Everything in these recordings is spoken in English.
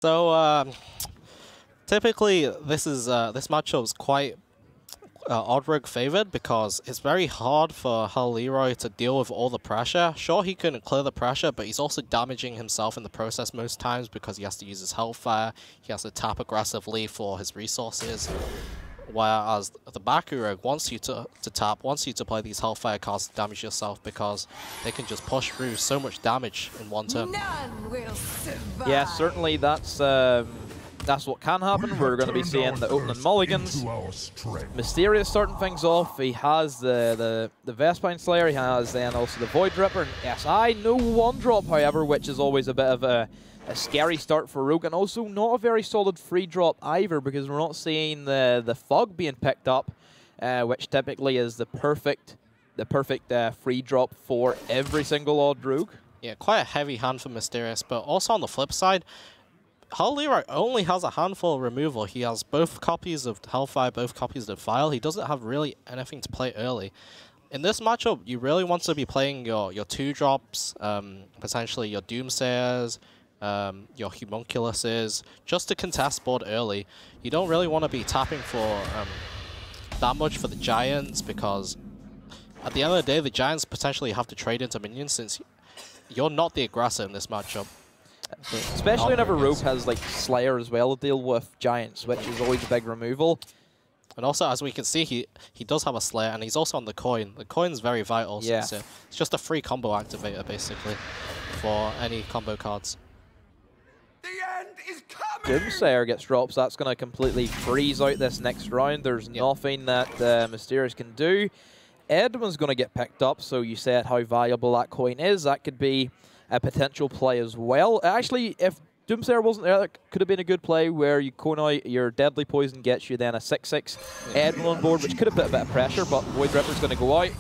So typically this matchup is quite odd rogue favored because it's very hard for HelloLeeroy to deal with all the pressure. Sure, he can clear the pressure, but he's also damaging himself in the process most times because he has to use his Hellfire, he has to tap aggressively for his resources. Whereas the Baku rogue wants you to tap, wants you to play these Hellfire cards to damage yourself because they can just push through so much damage in one turn. None will survive. Yeah, certainly that's what can happen. We're going to be seeing the opening mulligans. Mysterious starting things off. He has the Vespine Slayer. He has then also the Void Ripper. And SI, no one drop, however, which is always a bit of a scary start for Rogue, and also not a very solid free drop either because we're not seeing the Fog being picked up, which typically is the perfect free drop for every single odd Rogue. Yeah, quite a heavy hand for Mysterious, but also on the flip side, HelloLeeroy only has a handful of removal. He has both copies of Hellfire, both copies of Defile. He doesn't have really anything to play early. In this matchup, you really want to be playing your 2-drops, potentially your Doomsayers, your Homunculuses, just to contest board early. You don't really want to be tapping for that much for the Giants because at the end of the day, the Giants potentially have to trade into minions since you're not the aggressor in this matchup. Especially whenever Rogue has like Slayer as well to deal with Giants, which is always a big removal. And also, as we can see, he does have a Slayer, and he's also on the coin. The coin's very vital since it's just a free combo activator, basically, for any combo cards. The end is coming. Doomsayer gets drops. That's going to completely freeze out this next round. There's nothing that Mysterious can do. Edwin's going to get picked up, so you said how valuable that coin is. That could be a potential play as well. Actually, if Doomsayer wasn't there, that could have been a good play where you coin out your Deadly Poison, gets you then a 6/6 Edwin on board, which could have put a bit of pressure, but Void Ripper's going to go out,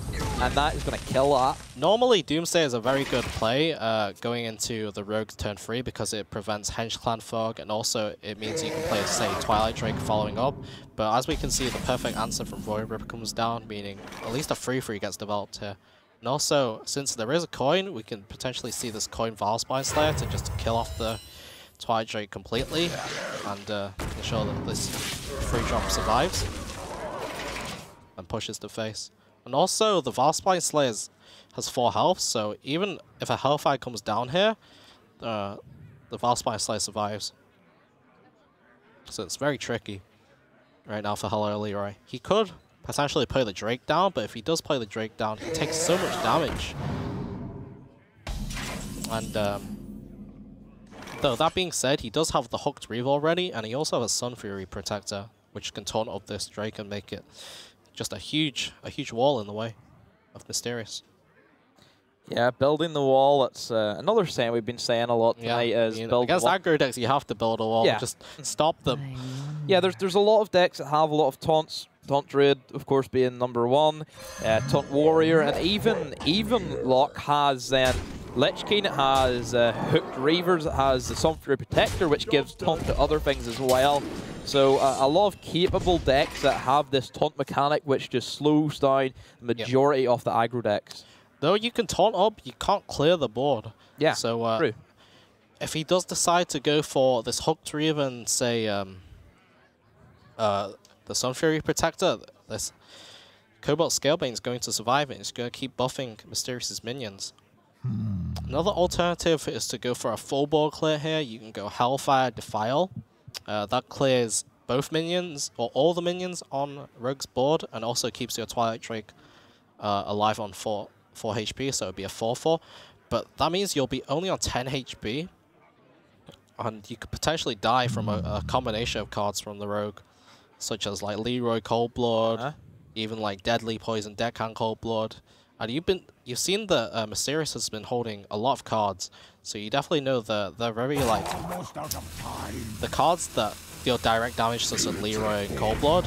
and that is going to kill that. Normally, Doomsayer is a very good play going into the Rogue turn 3 because it prevents Henge Clan Fog, and also it means you can play, say, Twilight Drake following up. But as we can see, the perfect answer from Void Ripper comes down, meaning at least a 3/3 gets developed here. And also, since there is a coin, we can potentially see this coin Valspine Slayer to just kill off the Twilight Drake completely and ensure that this free drop survives and pushes the face. And also, the Valspine Slayer has 4 health, so even if a Hellfire comes down here, the Valspine Slayer survives. So it's very tricky right now for HelloLeeroy. He could potentially play the Drake down, but if he does play the Drake down, he takes so much damage. And though that being said, he does have the Hooked Reeve already, and he also has Sun Fury Protector, which can taunt up this Drake and make it just a huge wall in the way of Mysterious. Yeah, building the wall, that's another saying we've been saying a lot tonight, is build against aggro decks, you have to build a wall, just stop them. Yeah, there's a lot of decks that have a lot of taunts. Taunt Druid, of course, being #1, Taunt Warrior, and even Locke has Lich King, it has Hooked Reavers, it has the Sun Fury Protector, which gives taunt to other things as well. So a lot of capable decks that have this taunt mechanic, which just slows down the majority of the aggro decks. Though you can taunt up, you can't clear the board. Yeah, so true. If he does decide to go for this Hooked Reaver and say the Sun Fury Protector, this Cobalt Scalebane is going to survive it. It's going to keep buffing Mysterious's minions. Another alternative is to go for a full board clear here. You can go Hellfire, Defile. That clears both minions, or all the minions on Rogue's board, and also keeps your Twilight Drake alive on 4 HP, so it would be a 4/4. But that means you'll be only on 10 HP, and you could potentially die from a combination of cards from the Rogue, such as like Leeroy Coldblood, even like Deadly Poison, Deckhand Coldblood. And you've seen that Mysterious has been holding a lot of cards, so you definitely know that they're very like the cards that deal direct damage, such as Leeroy and Coldblood,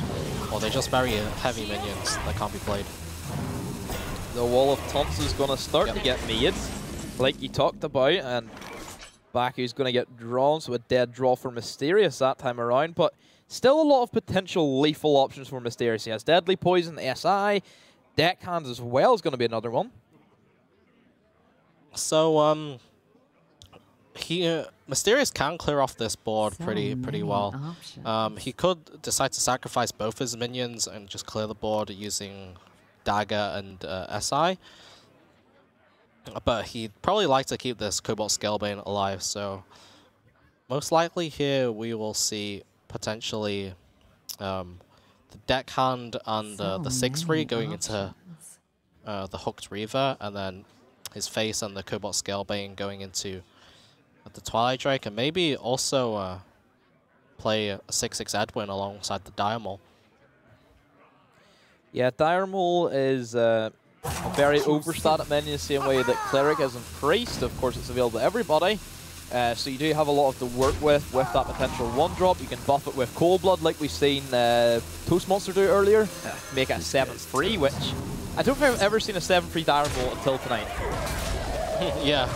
or they're just very heavy minions that can't be played. The wall of taunts is going to start to get made, like you talked about, and Baku's going to get drawn, so a dead draw for Mysterious that time around, but still a lot of potential lethal options for Mysterious. He has Deadly Poison, SI, Deckhand as well is going to be another one. So Mysterious can clear off this board pretty well. He could decide to sacrifice both his minions and just clear the board using Dagger and SI. But he'd probably like to keep this Cobalt Scalebane alive, so most likely here we will see potentially the deckhand and the 6-3 going into the Hooked Reaver, and then his face and the Cobalt Scalebane going into the Twilight Drake, and maybe also play a 6-6 Edwin alongside the Diamol. Yeah, Diamol is a very overstated minion, the same way that Cleric is in Priest. Of course, it's available to everybody. So you do have a lot to work with that potential 1-drop. You can buff it with Cold Blood, like we've seen Toastmonster do earlier. Make it a 7-3, which I don't think I've ever seen a 7-3 Diamol until tonight. Yeah.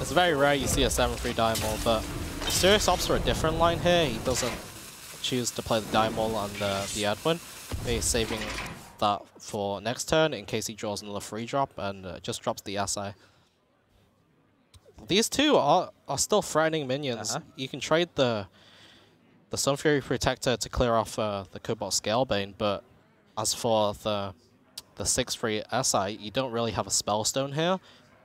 It's very rare you see a 7-3 Diamol, but Mysterious opts for a different line here. He doesn't choose to play the Diamol on the Edwin. He's saving that for next turn in case he draws another 3-drop and just drops the SI. These two are still threatening minions. You can trade the Sunfury Protector to clear off the Cobalt Scalebane, but as for the 6-3 SI, you don't really have a Spellstone here.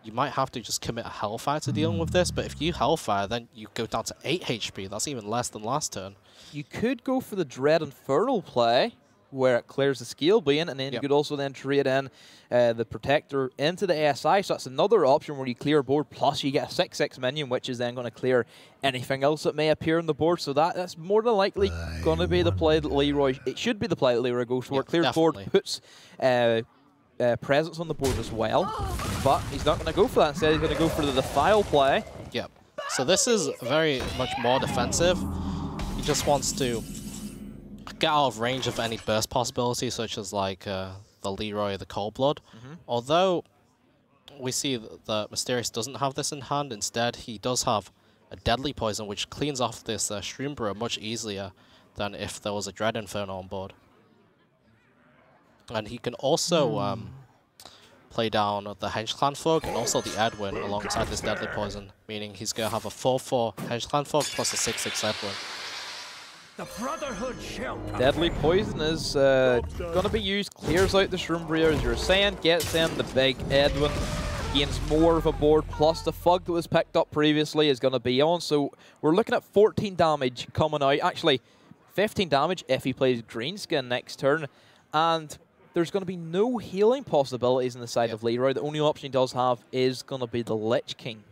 You might have to just commit a Hellfire to dealing with this, but if you Hellfire, then you go down to 8 HP. That's even less than last turn. You could go for the Dread Infernal play, where it clears the Scalebane, and then you could also then trade in the Protector into the SI, so that's another option where you clear a board, plus you get a 6-6 minion, which is then going to clear anything else that may appear on the board, so that's more than likely going to be the play that Leeroy, it should be the play that Leeroy goes for. Clears the board, puts presence on the board as well, but he's not going to go for that. Instead, he's going to go for the Defile play. Yep. So this is very much more defensive. He just wants to get out of range of any burst possibilities, such as like the Leeroy, the Cold Blood. Although we see that Mysterious doesn't have this in hand, instead he does have a Deadly Poison, which cleans off this Stream Brewer much easier than if there was a Dread Inferno on board. And he can also play down the Henge Clan Fog and also the Edwin alongside this Deadly Poison, meaning he's going to have a 4-4 Henge Clan Fog plus a 6-6 Edwin. The Brotherhood shall come. Deadly Poison is going to be used, clears out the Shroom Brewer, as you're saying, gets in the big Edwin, gains more of a board, plus the Fog that was picked up previously is going to be on, so we're looking at 14 damage coming out, actually 15 damage if he plays Greenskin next turn, and there's going to be no healing possibilities on the side of Leeroy. The only option he does have is going to be the Lich King.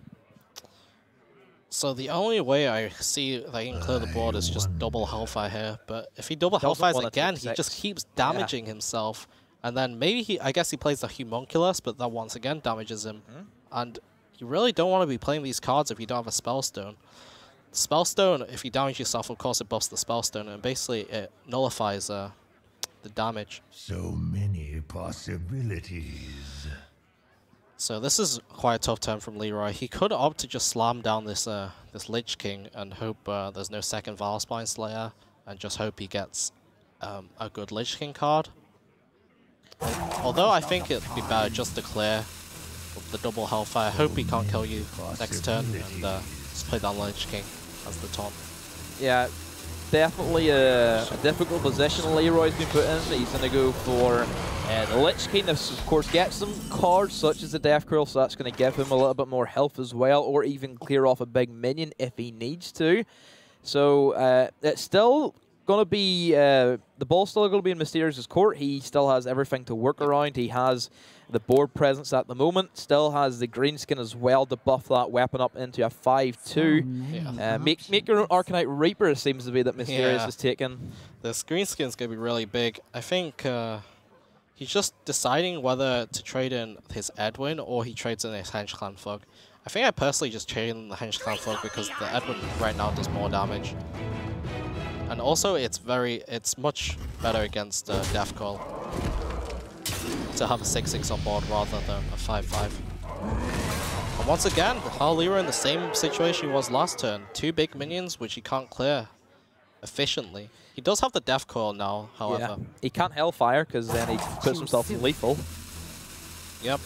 So the only way I see that he can clear the board is just double Hellfire here. But if he double Hellfires again, he just keeps damaging himself. And then maybe I guess he plays the Homunculus, but that once again damages him. And you really don't want to be playing these cards if you don't have a Spellstone. Spellstone, if you damage yourself, of course it buffs the Spellstone, and basically it nullifies the damage. So many possibilities. So this is quite a tough turn from Leeroy. He could opt to just slam down this this Lich King and hope there's no second Valspine Slayer, and just hope he gets a good Lich King card. Although I think it'd be better just to clear the double Hellfire. Hope he can't kill you next turn, and just play down Lich King as the taunt. Yeah, definitely a difficult position Leeroy's been put in. He's going to go for the Lich King. This, of course, gets some cards such as the Death Curl, so that's going to give him a little bit more health as well, or even clear off a big minion if he needs to. So it's still going to be, the ball's still going to be in Mysterious's court. He still has everything to work around. He has the board presence at the moment, still has the Greenskin as well to buff that weapon up into a 5-2. Make your own Arcanite Reaper, it seems to be that Mysterious is taking. This Greenskin's going to be really big. I think he's just deciding whether to trade in his Edwin or he trades in his Henge Clan Fog. I think I personally just trade in the Henge Clan Fog because the Edwin right now does more damage. And also it's much better against Death Call to have a 6-6 on board rather than a 5-5. And once again, HelloLeeroy in the same situation he was last turn. Two big minions which he can't clear efficiently. He does have the Death Coil now, however. Yeah. He can't Hellfire because then he puts himself in lethal. Yep.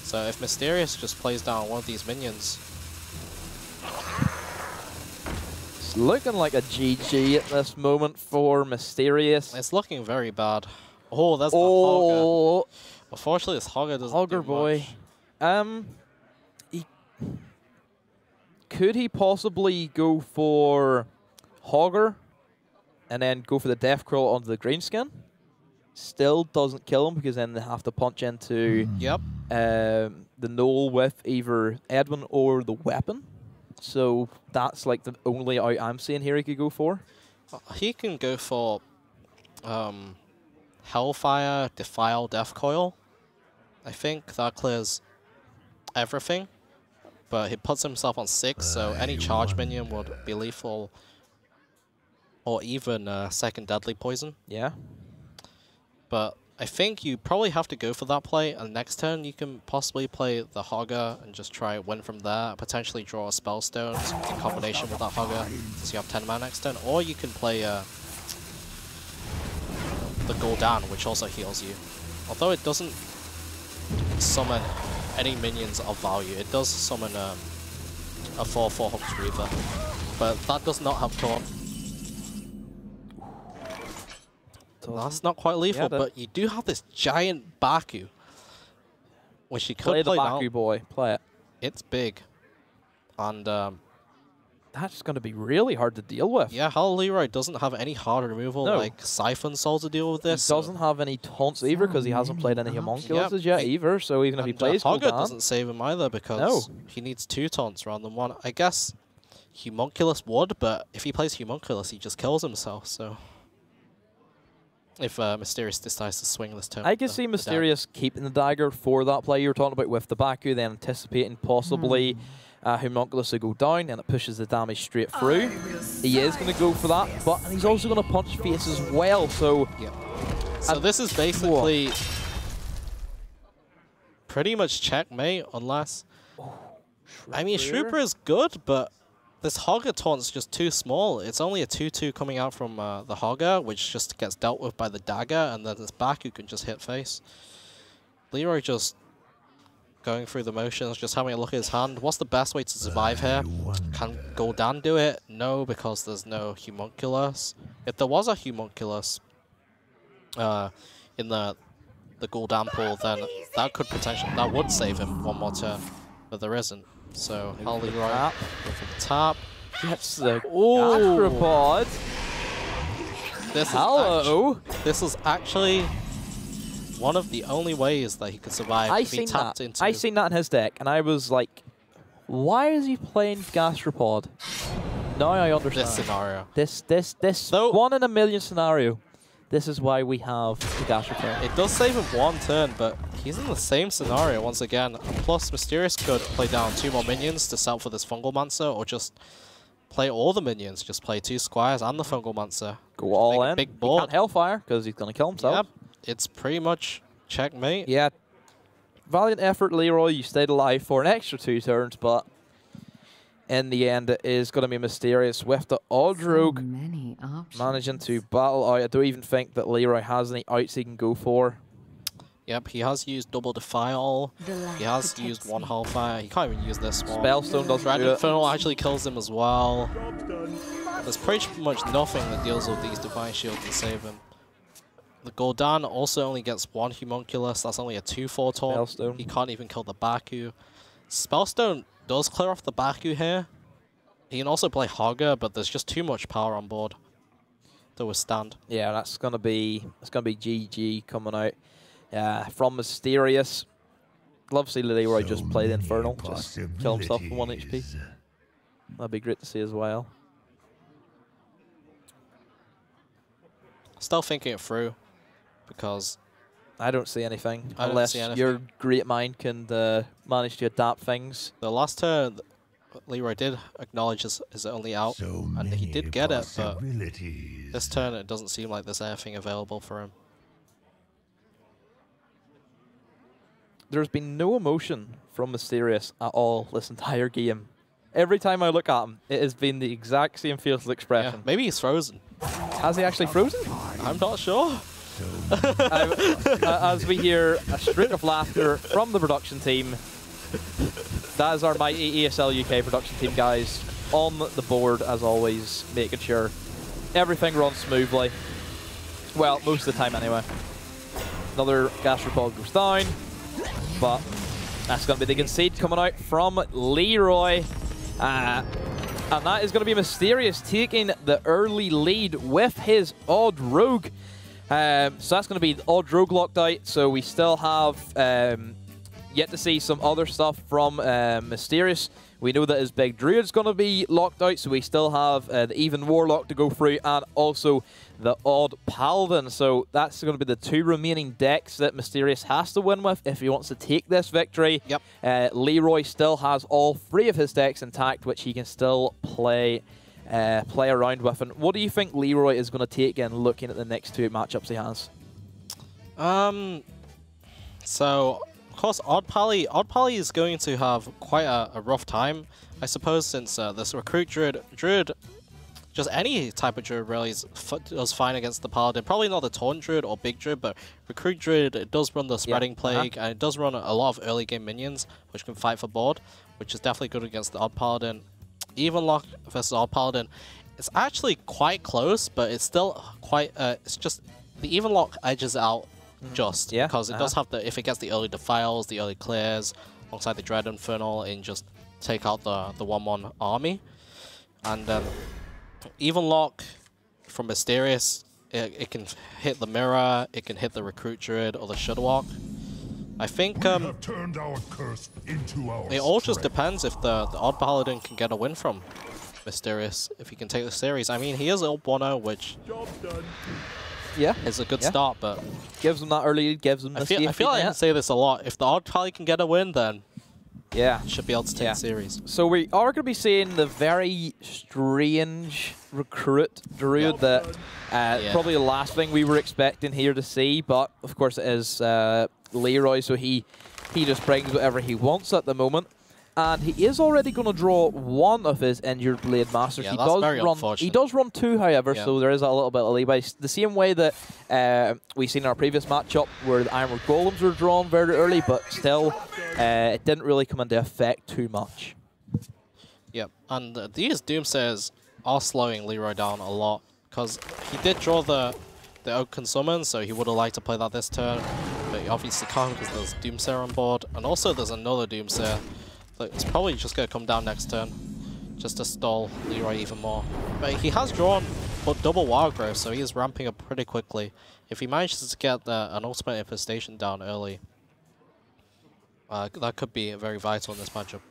So if Mysterious just plays down one of these minions, looking like a GG at this moment for Mysterious. It's looking very bad. Oh, that's the Hogger. Unfortunately, this Hogger doesn't Hogger do boy. much. Could he possibly go for Hogger and then go for the Death Crawl onto the green skin? Still doesn't kill him because then they have to punch into the Knoll with either Edwin or the weapon. So that's like the only out I'm seeing here he could go for. He can go for Hellfire, Defile, Death Coil. I think that clears everything. But he puts himself on 6, so any charge minion would be lethal. Or even second deadly poison. Yeah. But I think you probably have to go for that play, and next turn you can possibly play the Hogger and just try win from there, potentially draw a Spellstone in combination with that Hogger, so you have 10 mana next turn. Or you can play the Gul'dan, which also heals you. Although it doesn't summon any minions of value, it does summon a 4/4 Hooked Reaver, but that does not have taunt. That's not quite lethal, but you do have this giant Baku, which you could play the now. Baku boy. Play it. It's big, and that's going to be really hard to deal with. yeah, HelloLeeroy doesn't have any hard removal like Siphon Soul to deal with this. He doesn't have any taunts either because he hasn't played any homunculuses yet either. So even if he plays Hogger Gul'dan, doesn't save him either because he needs 2 taunts rather than 1. I guess Homunculus would, but if he plays Homunculus, he just kills himself. So. If Mysterious decides to swing this turn. I can see Mysterious keeping the dagger for that play you were talking about with the Baku, then anticipating possibly Homunculus to go down, and it pushes the damage straight through. He is going to go for that, but he's also going to punch face as well. So, so this is basically pretty much checkmate, unless. I mean, Shrooper is good, but this Hogger taunt's just too small. It's only a 2/2 coming out from the Hogger, which just gets dealt with by the dagger, and then this Baku can just hit face. Leeroy just going through the motions, just having a look at his hand. What's the best way to survive here? Can Gul'dan do it? No, because there's no Homunculus. If there was a Homunculus in the Gul'dan pool, then that could potentially would save him one more turn, but there isn't. So HelloLeeroy go for the top. Gets the Gastropod. This is actually one of the only ways that he could survive if he tapped into. I seen that in his deck, and I was like, why is he playing Gastropod? Now I understand. This scenario. This 1 in a million scenario. This is why we have the Gastropod. It does save him 1 turn, but he's in the same scenario once again. Plus, Mysterious could play down 2 more minions to sell for this Fungalmancer, or just play all the minions. Just play 2 Squires and the Fungalmancer. Go all in. Big board. He can't Hellfire because he's going to kill himself. Yep, it's pretty much checkmate. Yeah. Valiant effort, Leeroy. You stayed alive for an extra 2 turns, but in the end, it is going to be Mysterious with the Odd Rogue managing to battle out. I don't even think that Leeroy has any outs he can go for. Yep, he has used double Defile. He has used 1 Hellfire. He can't even use this one. Spellstone doesn't Dread do it. Infernal actually kills him as well. There's pretty much nothing that deals with these Divine Shields to save him. The Gul'dan also only gets 1 Homunculus. That's only a 2/4 taunt. Spellstone. He can't even kill the Baku. Spellstone does clear off the Baku here. He can also play Hogger, but there's just too much power on board to withstand. Yeah, that's gonna be GG coming out from Mysterious. Love to see Leeroy just play the Infernal, just kill himself for 1 HP. That'd be great to see as well. Still thinking it through, because I don't see anything I don't unless see anything. your great mind can manage to adapt things. the last turn, Leeroy did acknowledge his only out, and he did get it, but this turn it doesn't seem like there's anything available for him. There's been no emotion from Mysterious at all this entire game. Every time I look at him, it has been the exact same facial expression. Yeah, maybe he's frozen. Has he actually frozen? I'm not sure. As we hear a streak of laughter from the production team. That is our mighty ESL UK production team, guys. on the board as always, making sure everything runs smoothly. Well, most of the time anyway. Another Gastropod goes down, but that's going to be the concede coming out from Leeroy. And that is going to be Mysterious taking the early lead with his Odd Rogue. So that's going to be the Odd Rogue locked out. So we still have yet to see some other stuff from Mysterious. We know that his Big Druid's going to be locked out, so we still have the Even Warlock to go through and also the Odd Paladin. So that's going to be the 2 remaining decks that Mysterious has to win with if he wants to take this victory. Yep. Leeroy still has all 3 of his decks intact, which he can still play around with. And what do you think Leeroy is going to take in looking at the next 2 matchups he has? So, of course, Odd Pally is going to have quite a rough time, I suppose, since this Recruit Druid, just any type of Druid really does fine against the Paladin. Probably not the Taunt Druid or Big Druid, but Recruit Druid, it does run the Spreading Plague, and it does run a lot of early game minions, which can fight for board, which is definitely good against the Odd Paladin. Even Lock versus Odd Paladin, it's actually quite close, but it's still quite, it's just, the Even Lock edges out just, because it does have the, if it gets the early Defiles, the early Clears, alongside the Dread Infernal, and just take out the 1-1 army. And Even Lock from Mysterious, it can hit the Mirror, it can hit the Recruit Druid or the Shudderwalk. I think it all just depends if the Odd Paladin can get a win from Mysterious, if he can take the series. I mean, he is ult 1-0, which is a good start, but gives him that early lead, gives him the safety. I feel like I can say this a lot. If the Odd Pally can get a win, then should be able to take the series. So we are going to be seeing the very strange Recruit Druid that probably the last thing we were expecting here to see, but of course it is Leeroy, so he just brings whatever he wants at the moment. And he is already going to draw 1 of his injured Blade Masters. Yeah, that's very unfortunate. He does run 2, however, so there is a little bit of leeway. The same way that we've seen in our previous matchup where the Ironwood Golems were drawn very early, but still it didn't really come into effect too much. Yep, and these Doomsayers are slowing Leeroy down a lot, because he did draw the Oaken Summon, so he would have liked to play that this turn, but he obviously can't because there's Doomsayer on board, and also there's another Doomsayer. It's probably just going to come down next turn, just to stall Leeroy even more. But he has drawn double Wild Growth, so he is ramping up pretty quickly. If he manages to get an Ultimate Infestation down early, that could be very vital in this matchup.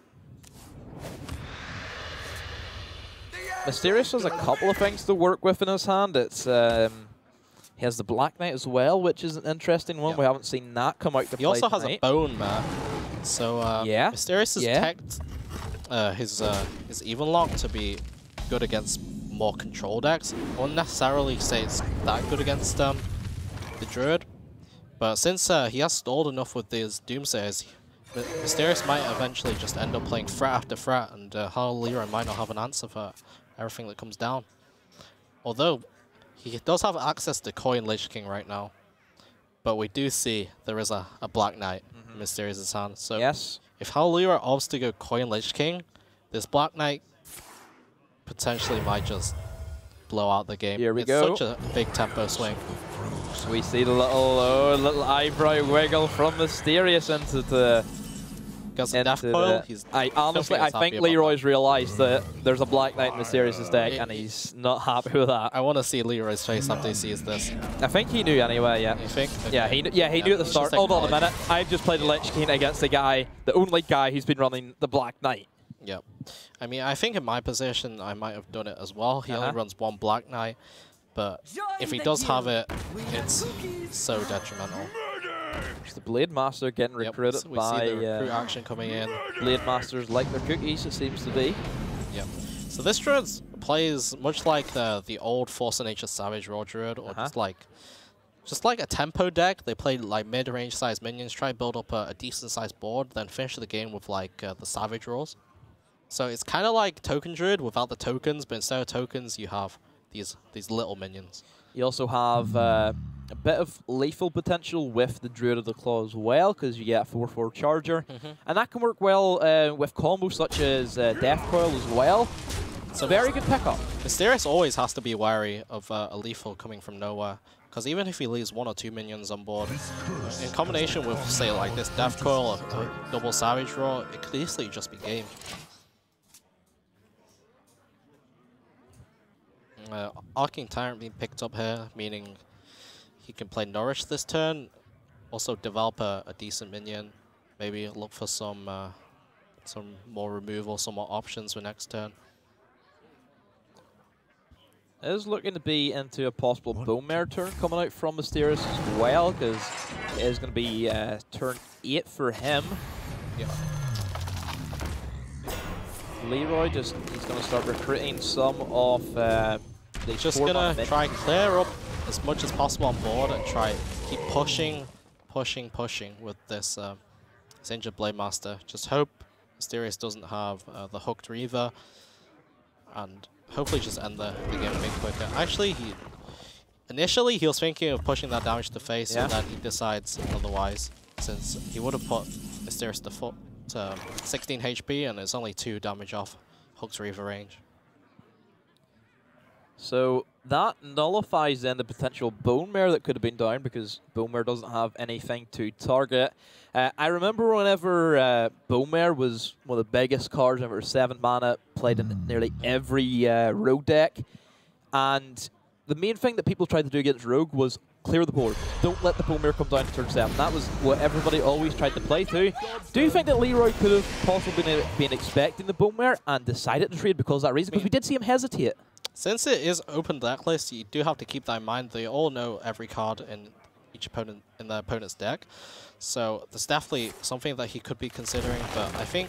Mysterious has a couple of things to work with in his hand. It's he has the Black Knight as well, which is an interesting one. We haven't seen that come out to play. He also tonight. has a Bone Mare. So Mysterious has teched his Even Lock to be good against more control decks. I wouldn't necessarily say it's that good against the Druid, but since he has stalled enough with these Doomsayers, Mysterious might eventually just end up playing threat after threat, and HelloLeeroy might not have an answer for everything that comes down. Although he does have access to Coin Lich King right now, but we do see there is a Black Knight in Mysterious' hand. So if HelloLeeroy opts to go Coin Lich King, this Black Knight potentially might just blow out the game. Here we go. It's such a big tempo swing. We see the little eyebrow wiggle from Mysterious into the... Honestly, I think Leeroy's realised that there's a Black Knight in Mysterious' deck, and he's not happy with that. I want to see Leeroy's face after he sees this. I think he knew anyway, You think? Okay. Yeah, he knew at the start. Hold on a minute. I've just played a Lich King against the only guy who's been running the Black Knight. Yep. I mean, I think in my position, I might have done it as well. He only runs 1 Black Knight, but if he does have it, it's so detrimental. It's the Blade Master getting recruited so we by see the recruit action coming in. Blade Masters like their cookies, it seems to be. Yep. So this Druid plays much like the old Force of Nature Savage Raw Druid, or just like a tempo deck. They play like mid-range sized minions, try to build up a decent sized board, then finish the game with like the Savage Raws. So it's kind of like Token Druid without the tokens, but instead of tokens, you have these little minions. You also have a bit of lethal potential with the Druid of the Claw as well, because you get a 4/4 charger. And that can work well with combos such as Death Coil as well. So very good pickup. Mysterious always has to be wary of a lethal coming from nowhere, because even if he leaves 1 or 2 minions on board, in combination with, say, like this Death Coil or double Savage Roar, it could easily just be game. Arcing Tyrant being picked up here, meaning he can play Nourish this turn, also develop a decent minion, maybe look for some more removal, some more options for next turn. It is looking to be into a possible Bone Mare turn coming out from Mysterious as well, because it is going to be turn 8 for him. Yeah. Leeroy he's going to start recruiting some of the just going to try and clear up as much as possible on board and try keep pushing with this injured Blade Master. Just hope Mysterious doesn't have the hooked Reaver, and hopefully just end the game a bit quicker. Actually, initially he was thinking of pushing that damage to face, and then he decides otherwise, since he would have put Mysterious to 16 HP, and it's only 2 damage off hooked Reaver range. So that nullifies then the potential Bone Mare that could have been down, because Bone Mare doesn't have anything to target. I remember whenever Bone Mare was one of the biggest cards, whenever 7 mana, played in nearly every Rogue deck, and the main thing that people tried to do against Rogue was clear the board. Don't let the Bone Mare come down to turn 7. That was what everybody always tried to play to. Do you think that Leeroy could have possibly been expecting the Bone Mare and decided to trade because of that reason? Because we did see him hesitate. Since it is open deck list, you do have to keep that in mind. They all know every card in each opponent in their opponent's deck, so there's definitely something that he could be considering. But I think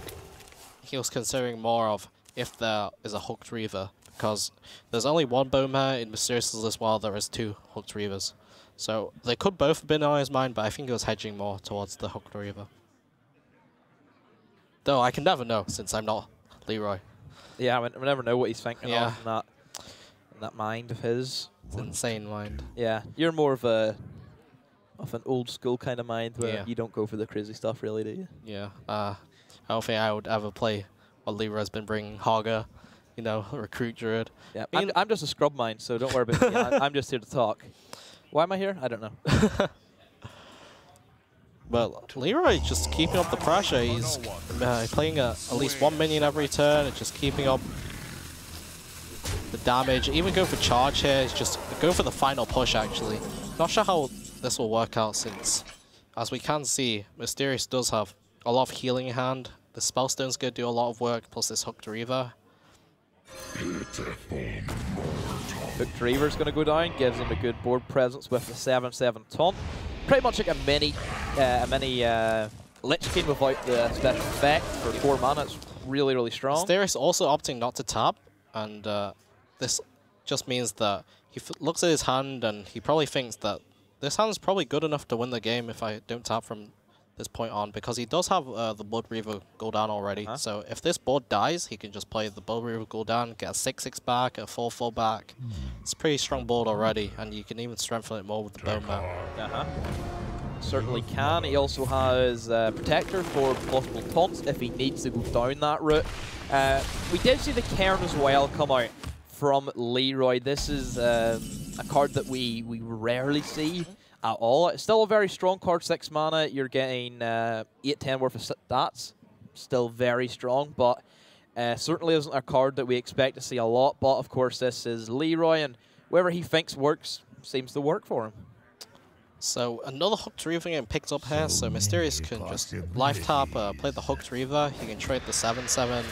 he was considering more of if there is a hooked Reaver, because there's only one Bone Mare in Mysterious's list while there is 2 hooked Reavers. So they could both have been on his mind, but I think he was hedging more towards the hooked Reaver. Though I can never know, since I'm not Leeroy. Yeah, we never know what he's thinking of in that mind of his. It's an insane mind. Yeah, you're more of an old school kind of mind where you don't go for the crazy stuff, really, do you? Yeah. I don't think I would ever play what Leeroy's been bringing. Hogger, you know, recruit druid. Yeah, I'm just a scrub mind, so don't worry about me. I'm just here to talk. Why am I here? I don't know. But Leeroy just keeping up the pressure. He's playing at least 1 minion every turn and just keeping up the damage. Even go for charge here. He's just go for the final push, actually. Not sure how this will work out, since, as we can see, Mysterious does have a lot of healing in hand. The Spellstone's going to do a lot of work, plus this hooked Reaver. Hooked Reaver's going to go down, gives him a good board presence with the 7/7 taunt. Pretty much like a mini Lich King without the special effect for 4 mana. It's really, really strong. Mysterious also opting not to tap, and this just means that he looks at his hand and he probably thinks that this hand's probably good enough to win the game if I don't tap from this point on, because he does have the Blood Reaver Gul'dan already. So if this board dies, he can just play the Blood Reaver Gul'dan, get a 6/6 back, a 4/4 back. It's a pretty strong board already, and you can even strengthen it more with the Bone Mare. Certainly can. He also has Protector for possible taunts if he needs to go down that route. We did see the Cairn as well come out from Leeroy. This is a card that we rarely see at all. It's still a very strong card, 6 mana. You're getting 8/10 worth of stats. Still very strong, but certainly isn't a card that we expect to see a lot. But of course, this is Leeroy, and whatever he thinks works seems to work for him. So another hooked Reaver getting picked up here, so Mysterious can just life tap, play the hooked Reaver. He can trade the 7/7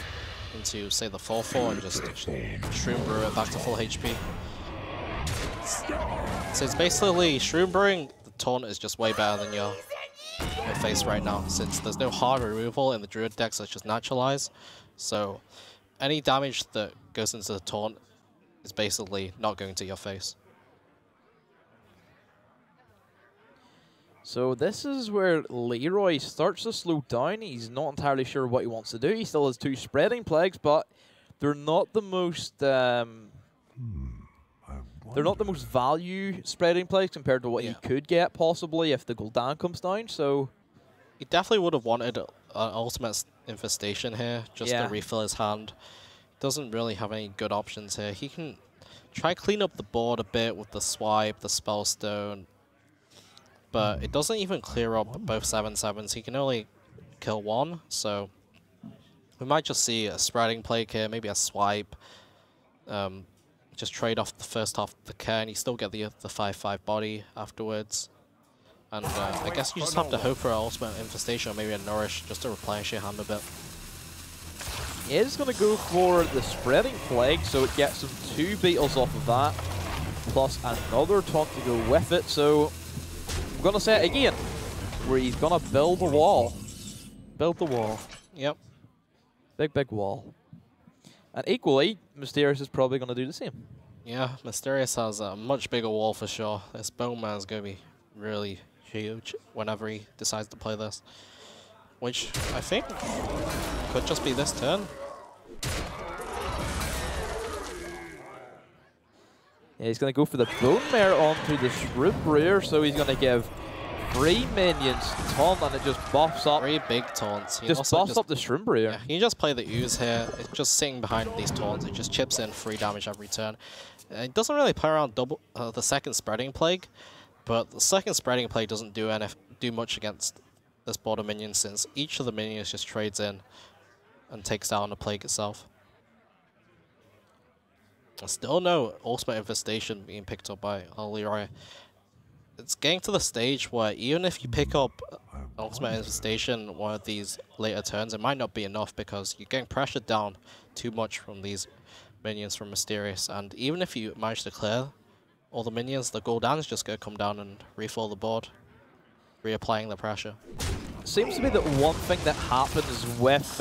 into, say, the 4/4 and just Shroom Brew it back to full HP. So it's basically Shroom Brewing. The taunt is just way better than your face right now, since there's no hard removal in the Druid decks that's just naturalize. So any damage that goes into the taunt is basically not going to your face. So this is where Leeroy starts to slow down. He's not entirely sure what he wants to do. He still has 2 Spreading Plagues, but they're not the most value Spreading Plagues compared to what he could get possibly if the Gul'dan comes down. So he definitely would have wanted an Ultimate Infestation here just to refill his hand. doesn't really have any good options here. He can try clean up the board a bit with the swipe, the spellstone, but it doesn't even clear up both 7/7s. He can only kill one, so we might just see a spreading play here, maybe a swipe. Just trade off the first half of the care, and you still get the 5/5 body afterwards. And I guess you just have to hope for an ultimate infestation or maybe a nourish just to replenish your hand a bit. He is going to go for the spreading plague, so it gets him 2 beetles off of that, plus another taunt to go with it. So I'm going to say it again, where he's going to build a wall. Build the wall. Yep. Big, big wall. And equally, Mysterious is probably going to do the same. Yeah, Mysterious has a much bigger wall for sure. This Bone Man's going to be really huge whenever he decides to play this, which I think could just be this turn. Yeah, he's going to go for the Bone Mare onto the Shroom Brewer, so he's going to give 3 minions taunt, and it just buffs up. 3 big taunts. Just buffs up the Shroom Brewer. Yeah, you just play the Ooze here. It's just sitting behind these taunts. It just chips in 3 damage every turn. It doesn't really play around the second Spreading Plague, but the second Spreading Plague doesn't do much against this border minion, since each of the minions just trades in and takes down the Plague itself. Still no Ultimate Infestation being picked up by HelloLeeroy. It's getting to the stage where even if you pick up Ultimate Infestation one of these later turns, it might not be enough because you're getting pressured down too much from these minions from Mysterious. And even if you manage to clear all the minions, the Gul'dan's just going to come down and refill the board, reapplying the pressure. Seems to be that one thing that happens with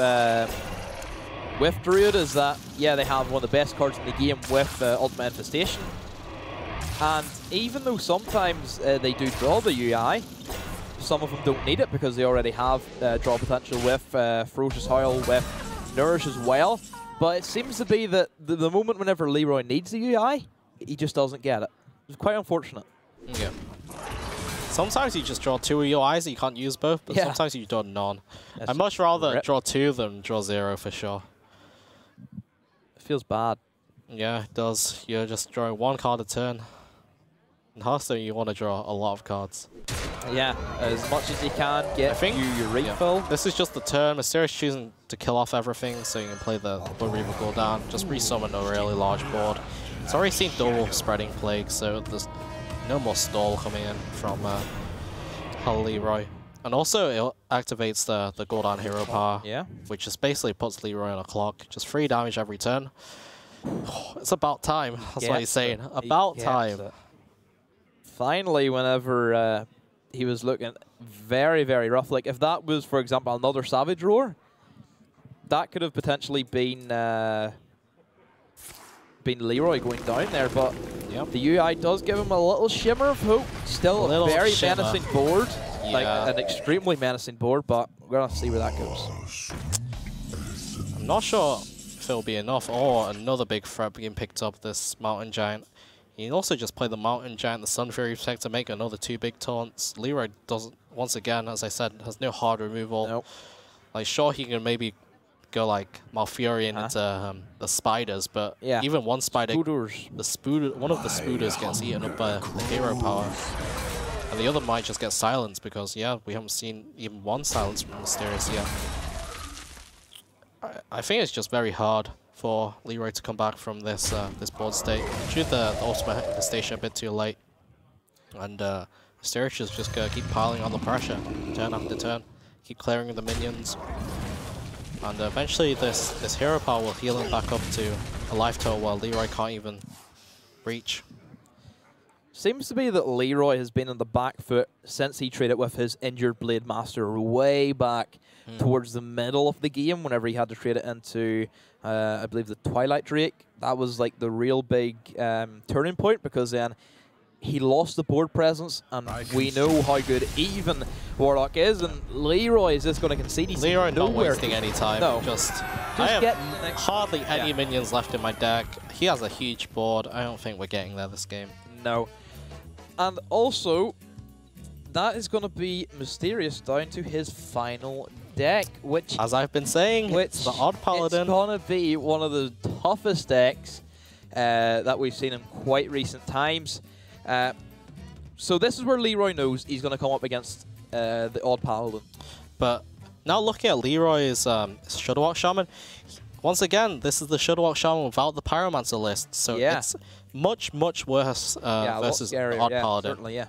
Druid is that, yeah, they have one of the best cards in the game with Ultimate Infestation. And even though sometimes they do draw the UI, some of them don't need it because they already have draw potential with Ferocious Howl, with Nourish as well. But it seems to be that the moment whenever Leeroy needs the UI, he just doesn't get it. It's quite unfortunate. Yeah. Sometimes you just draw 2 UIs and you can't use both, but yeah. sometimes you draw none. That's I'd much rather draw 2 than draw 0 for sure. It feels bad. Yeah, it does. You're just drawing 1 card a turn. In Hearthstone, you want to draw a lot of cards. Yeah, as much as you can get your refill. Yeah. This is just the turn. Mysterious choosing to kill off everything, so you can play the Blood Reaver Gul'dan. Just resummon a really large board. It's already seen double Spreading Plague, so there's no more stall coming in from HelloLeeroy. And also, it activates the Gul'dan Hero Power, which just basically puts Leeroy on a clock. Just 3 damage every turn. It's about time. That's what he's saying. About time. Finally, whenever he was looking very, very rough. Like, if that was, for example, another Savage Roar, that could have potentially been Leeroy going down there, but the UI does give him a little shimmer of hope. Still a very menacing board, like an extremely menacing board, but we're going to see where that goes. I'm not sure if it'll be enough, or another big threat being picked up, this Mountain Giant. You can also just play the Mountain Giant, the Sun Fury Protect to make another 2 big taunts. Leeroy doesn't, once again, as I said, has no hard removal. Nope. Like, sure, he can maybe go like Malfurion into the spiders, but even one spider, one of the Spooders gets eaten up by the hero power. And the other might just get silenced because, we haven't seen even one silence from Mysterious yet. I think it's just very hard for Leeroy to come back from this this board state. Shoot the Ultimate Infestation a bit too late. And Mysterious is just going to keep piling on the pressure, turn after turn. Keep clearing the minions. And eventually this hero power will heal him back up to a life total while Leeroy can't even reach. Seems to be that Leeroy has been on the back foot since he traded with his injured Blade Master way back towards the middle of the game, whenever he had to trade it into, I believe, the Twilight Drake. That was like the real big turning point, because then he lost the board presence, and we know how good even Warlock is, and Leeroy is just going to concede. He's Leeroy not wasting any time. No. I have hardly any minions left in my deck. He has a huge board. I don't think we're getting there this game. No. And also, that is going to be Mysterious down to his final deck, which, as I've been saying, it's the Odd Paladin. It's gonna be one of the toughest decks that we've seen in quite recent times. So this is where Leeroy knows he's gonna come up against the Odd Paladin. But now looking at Leeroy's Shudderwock Shaman, once again, this is the Shudderwock Shaman without the Pyromancer list, so it's much, much worse versus the Odd Paladin. Certainly, yeah.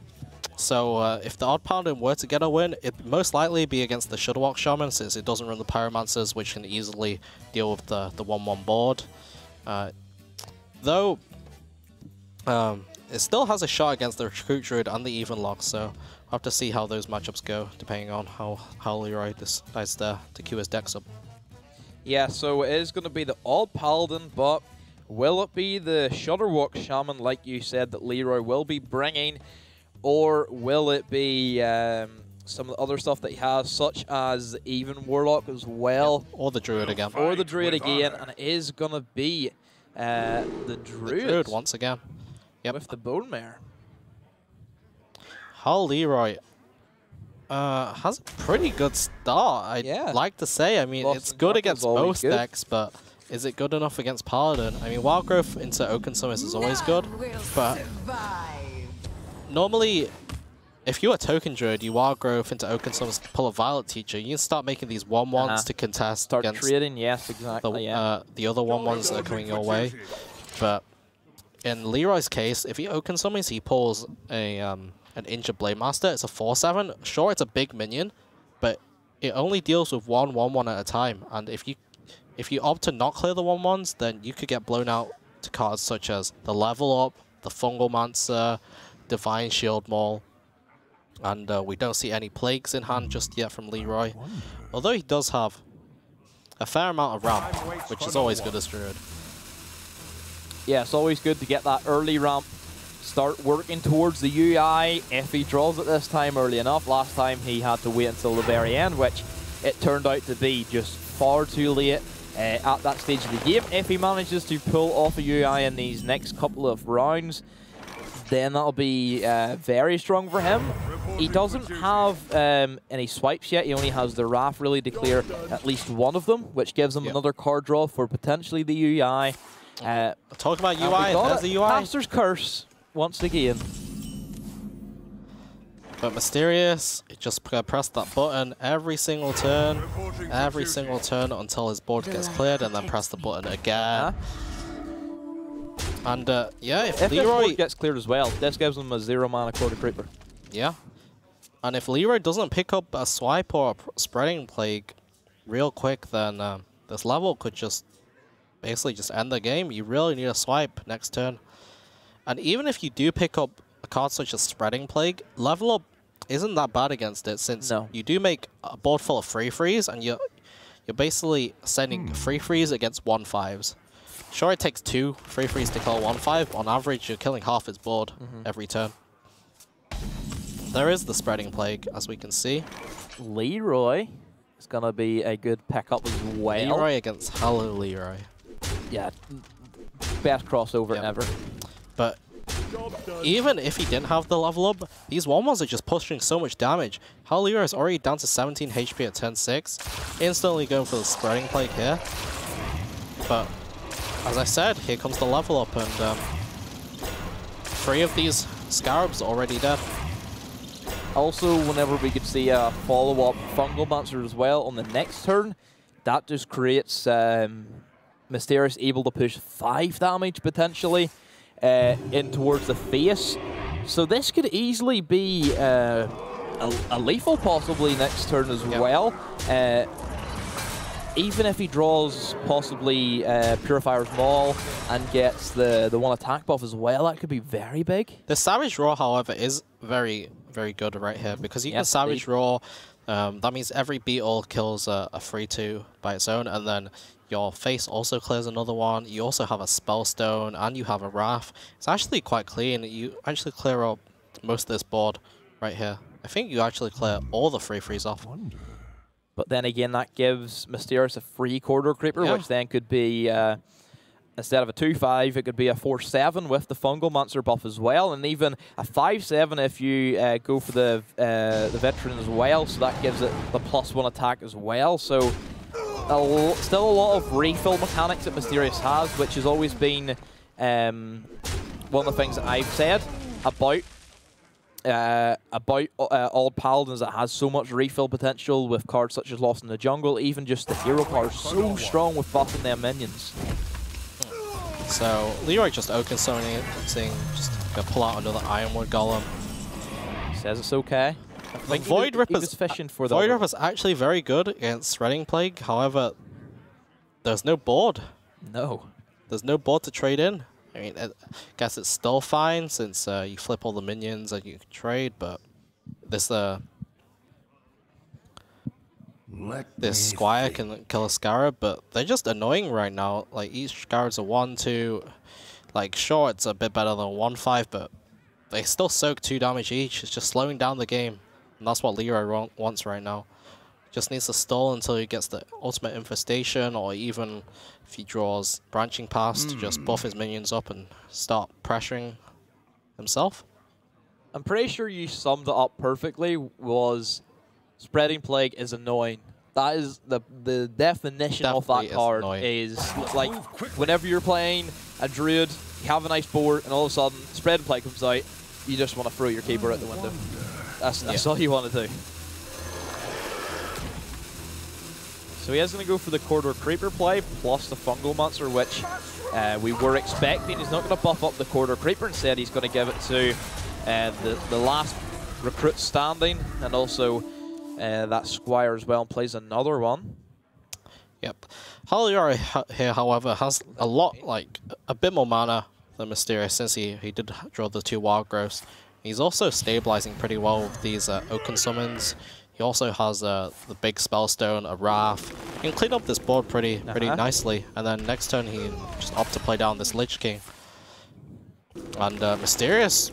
So if the Odd Paladin were to get a win, it'd most likely be against the Shudderwock Shaman, since it doesn't run the Pyromancers, which can easily deal with the 1-1 board. Though, it still has a shot against the Recruit Druid and the Even Lock, so we'll have to see how those matchups go, depending on how Leeroy decides to queue his decks up. Yeah, so it is going to be the Odd Paladin, but will it be the Shudderwock Shaman, like you said, that Leeroy will be bringing? Or will it be some of the other stuff that he has, such as even Warlock as well? Yep. Or the Druid again. Or the Druid again, and it is going to be the Druid once again. Yep. With the Bone Mare. HelloLeeroy has a pretty good start, I'd like to say. I mean, it's good against most decks, but is it good enough against Paladin? I mean, Wild Growth into Oaken Summits is always good, but normally, if you're a Token Druid, you Wild Growth into Oaken Summits, pull a Violet Teacher, you can start making these 1-1s to contest against trading, yes, exactly, the other 1-1s that are coming your way. But in Leeroy's case, if he Oaken Summons, he pulls an Injured Blade Master. It's a 4/7. Sure, it's a big minion, but it only deals with 1/1 at a time. And if you opt to not clear the 1/1s, then you could get blown out to cards such as the Level Up, the Fungal Mancer, Divine Shield Maul, and we don't see any Plagues in hand just yet from Leeroy. Although he does have a fair amount of ramp, which is always good as Druid. Yeah, it's always good to get that early ramp. Start working towards the UI if he draws it this time early enough. Last time he had to wait until the very end, which it turned out to be just far too late at that stage of the game. If he manages to pull off a UI in these next couple of rounds, then that'll be very strong for him. He doesn't have any swipes yet. He only has the Wrath really to clear at least one of them, which gives him another card draw for potentially the UI. Talk about UI, there's the UI. Master's Curse, once again. But Mysterious, just press that button every single turn until his board gets cleared, and then press the button again. And yeah, if Leeroy this board gets cleared as well, this gives him a 0-mana Quarter Creeper. Yeah. And if Leeroy doesn't pick up a swipe or a Spreading Plague real quick, then this level could just basically just end the game. You really need a swipe next turn. And even if you do pick up a card such as Spreading Plague, Level Up isn't that bad against it, since you do make a board full of free freeze, and you're basically sending free freeze against 1/5s. Sure, it takes 2 free freeze to kill 1/5. On average, you're killing half his board every turn. There is the Spreading Plague, as we can see. Leeroy is going to be a good pickup as well. Leeroy against HelloLeeroy. Yeah, best crossover ever. But even if he didn't have the Level Up, these 1-1s are just pushing so much damage. HelloLeeroy is already down to 17 HP at turn 6. Instantly going for the Spreading Plague here. But as I said, here comes the Level Up, and 3 of these Scarabs are already dead. Also, whenever we could see a follow-up Fungal Mancer as well on the next turn, that just creates Mysterious able to push 5 damage potentially in towards the face. So this could easily be a lethal possibly next turn as well. Even if he draws possibly Purifier's Maul and gets the 1 attack buff as well, that could be very big. The Savage Roar, however, is very, very good right here, because you can Savage Roar. That means every Beetle kills a 3/2 by its own, and then your face also clears another one. You also have a Spellstone, and you have a Wrath. It's actually quite clean. You actually clear up most of this board right here. I think you actually clear all the free freeze off. But then again, that gives Mysterious a free Corridor Creeper, which then could be instead of a 2-5, it could be a 4-7 with the Fungal Monster buff as well, and even a 5-7 if you go for the Veteran as well, so that gives it the +1 attack as well. So still a lot of refill mechanics that Mysterious has, which has always been one of the things that I've said about Old Paladins, that has so much refill potential with cards such as Lost in the Jungle. Even just the hero card is so strong with buffing their minions. So Leeroy just Oaken summoning it, saying just gonna pull out another Ironwood Golem. Says it's okay. I think Void Ripper's fishing for the Void Ripper's actually very good against Shredding Plague. However, there's no board. No. There's no board to trade in. I mean, I guess it's still fine since you flip all the minions and you can trade, but this Squire can kill a Scarab, but they're just annoying right now. Like, each Scarab's a 1-2. Like, sure, it's a bit better than 1-5, but they still soak 2 damage each. It's just slowing down the game, and that's what Leeroy wants right now. Just needs to stall until he gets the ultimate infestation, or even if he draws branching pass to just buff his minions up and start pressuring himself. I'm pretty sure you summed it up perfectly. Was Spreading Plague is annoying. That is the definition of that card. Is like whenever you're playing a druid, you have a nice board, and all of a sudden Spreading Plague comes out, you just want to throw your keyboard out the window. That's all you want to do. So he is going to go for the Corridor Creeper play, plus the Fungal Monster, which we were expecting. He's not going to buff up the Corridor Creeper. Instead, he's going to give it to the last recruit standing, and also that Squire as well, and plays another one. Yep. HelloLeeroy here, however, has a bit more mana than Mysterious, since he did draw the 2 Wild Growths. He's also stabilizing pretty well with these Oaken summons. He also has the big Spellstone, a Wrath. He can clean up this board pretty nicely, and then next turn he can just opt to play down this Lich King. And Mysterious,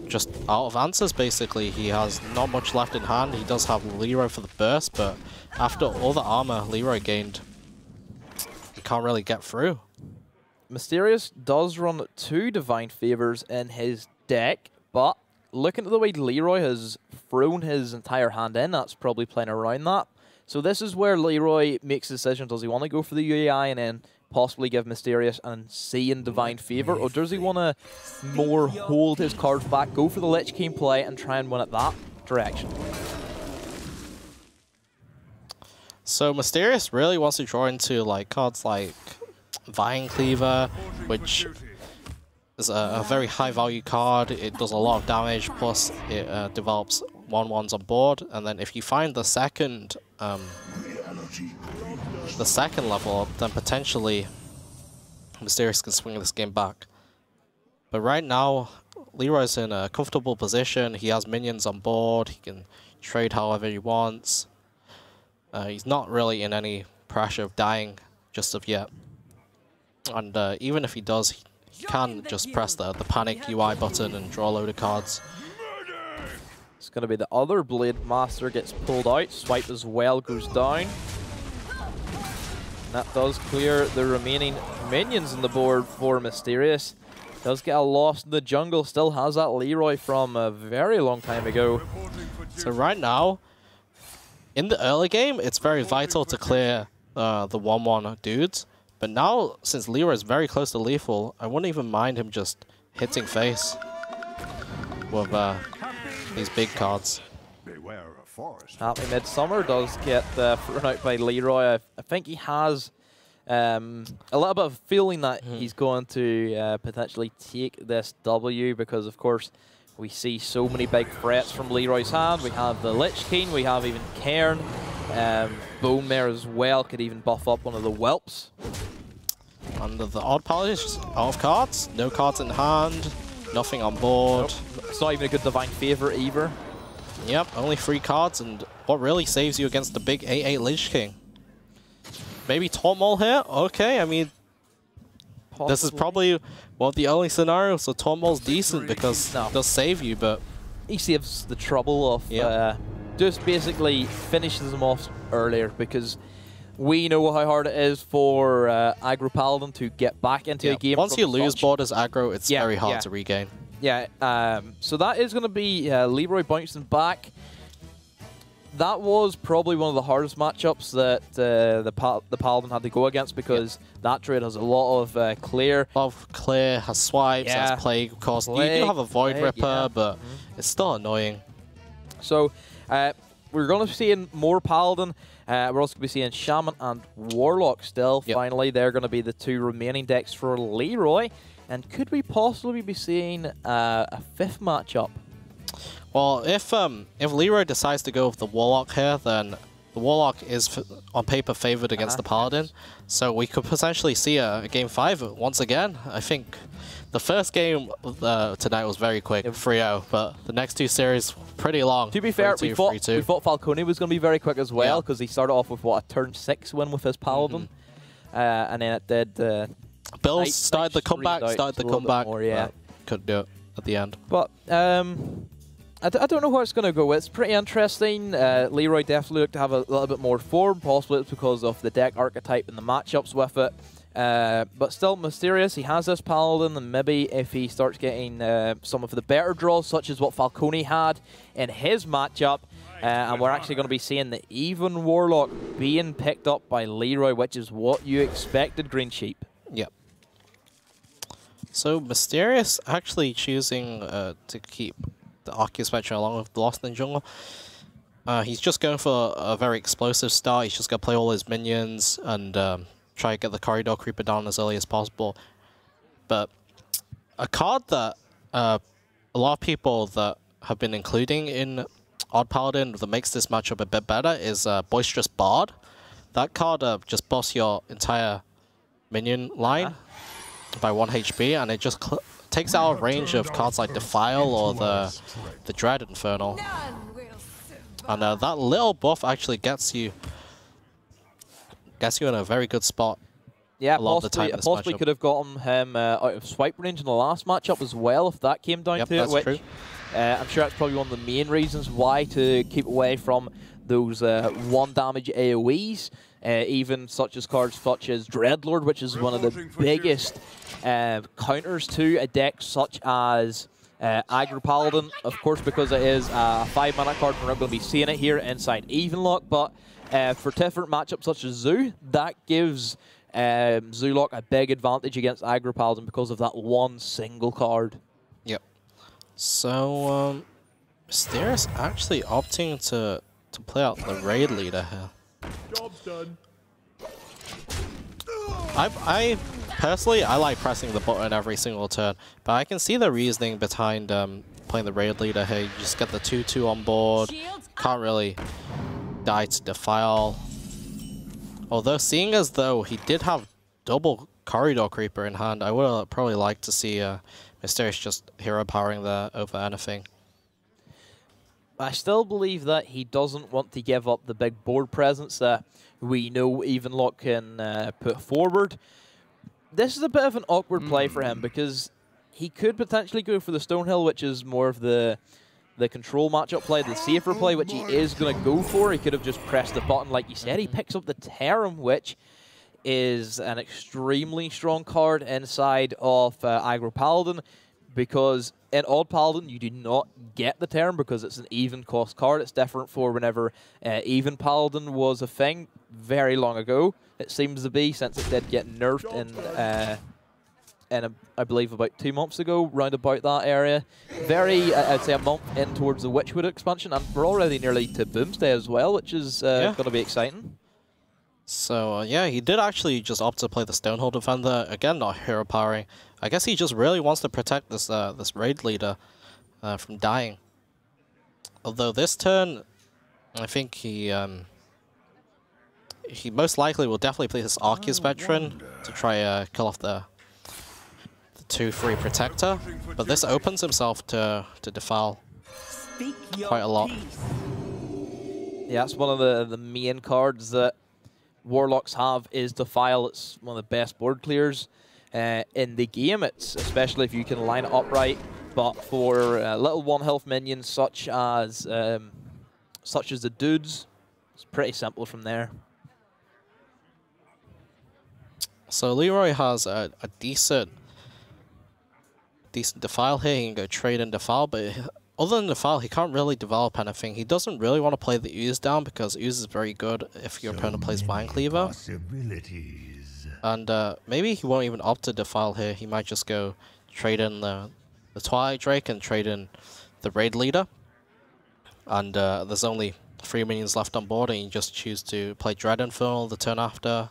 just out of answers basically. He has not much left in hand. He does have Leeroy for the burst, but after all the armor Leeroy gained, he can't really get through. Mysterious does run 2 Divine Favors in his deck, but looking at the way Leeroy has thrown his entire hand in, that's probably playing around that. So this is where Leeroy makes a decision. Does he want to go for the UAI and then possibly give Mysterious and C in Divine Favor, or does he want to more hold his cards back, go for the Lich King play, and try and win it that direction? So Mysterious really wants to draw into cards like Vine Cleaver, which is a very high value card. It does a lot of damage, plus it develops 1/1s on board, and then if you find the second level up, then potentially Mysterious can swing this game back. But right now, Leeroy's in a comfortable position. He has minions on board. He can trade however he wants. He's not really in any pressure of dying just of yet. And even if he does, he can just press the panic UI button and draw a load of cards. It's going to be the other Blade Master gets pulled out. Swipe as well goes down. And that does clear the remaining minions on the board for Mysterious. Does get a Lost in the Jungle. Still has that Leeroy from a very long time ago. So right now, in the early game, it's very vital to clear the 1/1 dudes. But now, since Leeroy is very close to lethal, I wouldn't even mind him just hitting face with these big cards. Happy Midsummer does get thrown out by Leeroy. I think he has a little bit of feeling that he's going to potentially take this W, because of course we see so many big threats from Leeroy's hand. We have the Lich King, we have even Cairn, Bone Mare as well, could even buff up one of the Whelps. And the Odd Paladin is just out of cards, no cards in hand, nothing on board. Nope. It's not even a good Divine Favor either. Yep, only 3 cards, and what really saves you against the big 8/8 Lich King? Maybe Taunt Maul here? Okay, I mean, this is probably one of the only scenarios, so Taunt Maul's decent because it does save you, but he saves the trouble of just basically finishes them off earlier, because We know how hard it is for aggro Paladin to get back into a game. Once you lose borders aggro, it's very hard to regain. Yeah, so that is going to be Leroy bouncing back. That was probably one of the hardest matchups that the Paladin had to go against because that trade has a lot of clear. A lot of clear, has swipes, has plague, of course. You do have a Void Ripper, but it's still annoying. So we're going to be seeing more Paladin. We're also going to be seeing Shaman and Warlock still. Finally, they're going to be the two remaining decks for Leroy. And could we possibly be seeing a fifth matchup? Well, if Leroy decides to go with the Warlock here, then the Warlock is on paper favored against the Paladin. So we could potentially see a Game 5 once again. I think the first game tonight was very quick, 3-0, but the next two series pretty long. To be fair, we thought Falcone was going to be very quick as well because he started off with, what, a turn 6 win with his Paladin. And then it did... Bill started the comeback, couldn't do it at the end. But I don't know where it's going to go. It's pretty interesting. Leroy definitely looked to have a little bit more form. Possibly it's because of the deck archetype and the matchups with it. But still mysterious. He has this Paladin, and maybe if he starts getting some of the better draws, such as what Falcone had in his matchup, and we're actually going to be seeing the even Warlock being picked up by Leroy, which is what you expected, Green Sheep. Yep. So Mysterious actually choosing to keep the Arceus Spectre along with Lost in Jungle. He's just going for a very explosive start. He's just going to play all his minions and try to get the Corridor Creeper down as early as possible. But a card that a lot of people that have been including in Odd Paladin that makes this matchup a bit better is Boisterous Bard. That card just buffs your entire minion line by 1 HP, and it just takes out a range of cards like Defile or the Dread Infernal. And that little buff actually gets you in a very good spot. Yeah, possibly could have gotten him out of swipe range in the last matchup as well if that came down to it. Which I'm sure that's probably one of the main reasons why to keep away from those 1 damage AoEs. Even such as cards such as Dreadlord, which is one of the biggest counters to a deck such as Aggro Paladin, of course, because it is a 5-mana card. We're not going to be seeing it here inside Evenlock, but for different matchups such as Zoo, that gives Zoolock a big advantage against Aggro Paladin because of that one single card. Yep. So Mysterious actually opting to play out the Raid Leader here. Job's done. I personally, I like pressing the button every single turn, but I can see the reasoning behind playing the Raid Leader here. You just get the 2/2 on board, can't really die to Defile. Although, seeing as though he did have double Corridor Creeper in hand, I would have probably liked to see Mysterious just hero powering there over anything. I still believe that he doesn't want to give up the big board presence that we know Evenlock can put forward. This is a bit of an awkward play for him because he could potentially go for the Stonehill, which is more of the control matchup play, the safer play, which he is going to go for. He could have just pressed the button like you said. He picks up the Terram, which is an extremely strong card inside of Aggro Paladin, because in Odd Paladin, you do not get the Terram because it's an even cost card. It's different for whenever Even Paladin was a thing very long ago. It seems to be, since it did get nerfed in I believe about 2 months ago, round about that area. Very, I'd say a month in towards the Witchwood expansion, and we're already nearly to Boomsday as well, which is going to be exciting. So yeah, he did actually just opt to play the Stonehill Defender. Again, not hero powering. I guess he just really wants to protect this this Raid Leader from dying. Although this turn, I think he most likely will definitely play this Arceus Veteran to try kill off the 2/3 Protector. But this opens himself to Defile quite a lot. Yeah, it's one of the main cards that Warlocks have is Defile. It's one of the best board clears in the game. It's especially if you can line it up right. But for little 1-health minions such as the dudes, it's pretty simple from there. So Leeroy has a decent defile here. He can go trade and defile, but other than defile, he can't really develop anything. He doesn't really want to play the Ooze down because Ooze is very good if your opponent plays Vine Cleaver. And maybe he won't even opt to defile here. He might just go trade in the Twilight Drake and trade in the Raid Leader. And there's only 3 minions left on board, and you just choose to play Dread Infernal the turn after.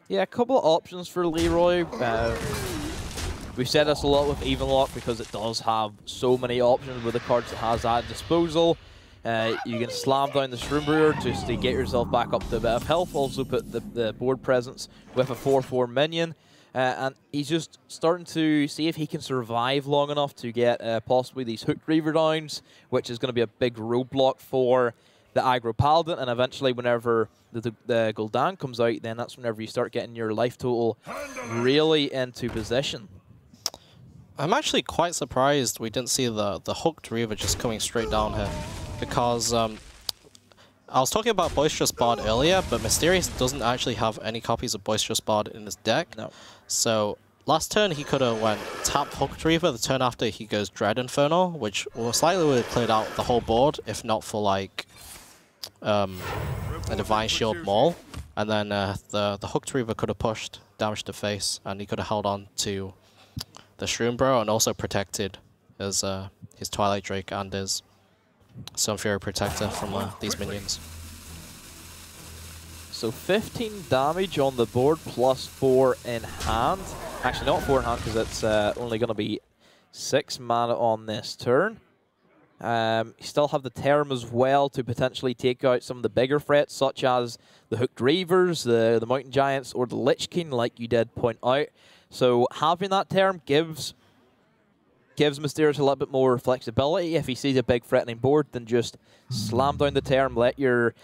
Yeah, a couple of options for Leeroy. We've said this a lot with Evenlock because it does have so many options with the cards it has at disposal. You can slam down the Shroom Brewer just to get yourself back up to a bit of health. Also put the board presence with a 4/4 minion. And he's just starting to see if he can survive long enough to get possibly these Hooked Reaver downs, which is going to be a big roadblock for the aggro Paladin. And eventually, whenever the Gul'dan comes out, then that's whenever you start getting your life total really into position. I'm actually quite surprised we didn't see the Hooked Reaver just coming straight down here, because I was talking about Boisterous Bard earlier, but Mysterious doesn't actually have any copies of Boisterous Bard in his deck. No. So last turn he could have went tap Hooked Reaver. The turn after he goes Dread Infernal, which slightly would have cleared out the whole board if not for like a Divine Shield Maul. And then the Hooked Reaver could have pushed damage to face, and he could have held on to the Shroom Bro and also protected his Twilight Drake and his Sun Fury Protector from these minions. So 15 damage on the board plus 4 in hand. Actually, not 4 in hand because it's only going to be 6 mana on this turn. You still have the Term as well to potentially take out some of the bigger threats, such as the Hooked Reavers, the Mountain Giants, or the Lich King, like you did point out. So having that Term gives Mysterious a little bit more flexibility. If he sees a big threatening board, then just slam down the Term, let your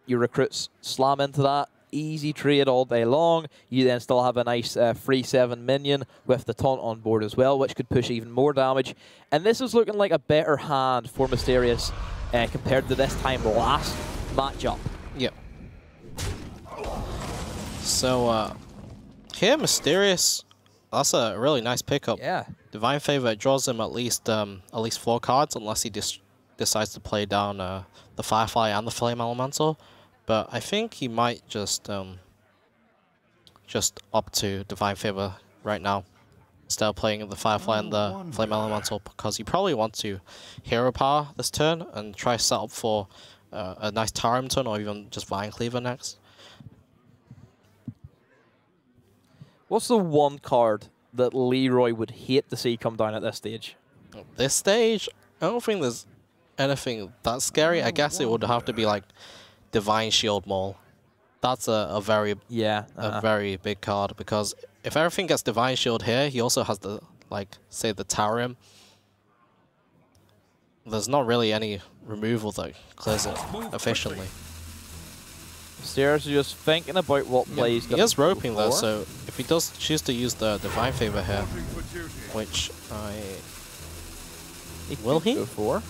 recruits slam into that. Easy trade all day long. You then still have a nice 3/7 minion with the taunt on board as well, which could push even more damage. And this is looking like a better hand for Mysterious compared to this time last matchup. Yep. So here, Mysterious, that's a really nice pickup. Yeah. Divine Favor draws him at least 4 cards, unless he decides to play down the Firefly and the Flame Elemental. But I think he might just opt to Divine Favor right now instead of playing the Firefly and the Flame Elemental, because he probably wants to Hero Power this turn and try to set up for a nice Tarim turn or even just Vine Cleaver next. What's the one card that Leeroy would hate to see come down at this stage? At this stage, I don't think there's anything that scary. I guess it would have to be like Divine Shield Maul. That's a very very big card, because if everything gets Divine Shield here, he also has the, like, say the Tarim. There's not really any removal that clears it efficiently. Mysterious is just thinking about what plays. He is roping though, so if he does choose to use the Divine Favor here, which will he? Go for.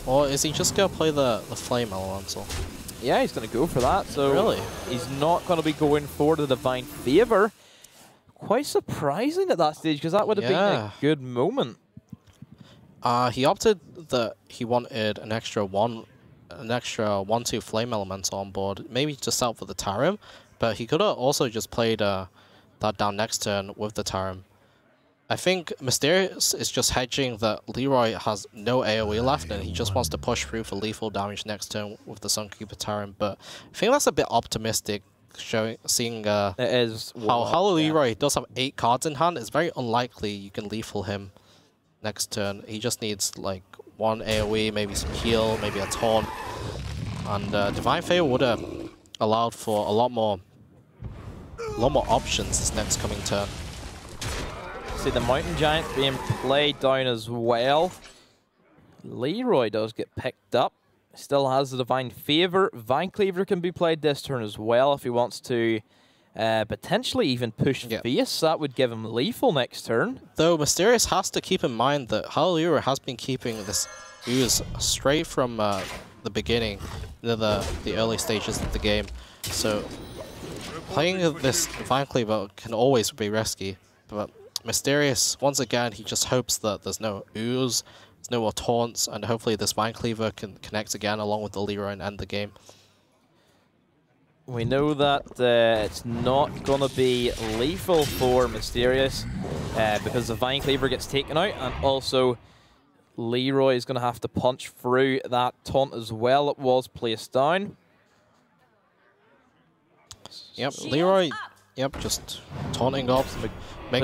Or is he just going to play the Flame Elemental? Yeah, he's going to go for that. So really? He's not going to be going for the Divine Favor. Quite surprising at that stage, because that would have been a good moment. He opted that he wanted an extra 1/2 Flame Elemental on board, maybe just out for the Tarim, but he could have also just played that down next turn with the Tarim. I think Mysterious is just hedging that Leeroy has no AoE left and he just wants to push through for lethal damage next turn with the Sunkeeper Tarim, but I think that's a bit optimistic, seeing it is how HelloLeeroy does have 8 cards in hand. It's very unlikely you can lethal him next turn. He just needs like 1 AoE, maybe some heal, maybe a taunt, and Divine Favor would have allowed for a lot more options this next coming turn. See the Mountain Giant being played down as well. Leeroy does get picked up. Still has the Divine Favor. Vine Cleaver can be played this turn as well if he wants to potentially even push face. That would give him lethal next turn. Though Mysterious has to keep in mind that HelloLeeroy has been keeping this Ooze straight from the beginning, the early stages of the game. So playing this Vine Cleaver can always be risky, but Mysterious, once again, he just hopes that there's no ooze, there's no more taunts, and hopefully this Vine Cleaver can connect again along with the Leeroy and end the game. We know that it's not going to be lethal for Mysterious because the Vine Cleaver gets taken out, and also Leeroy is going to have to punch through that taunt as well. It was placed down. Yep, Leeroy, yep, just taunting up. Make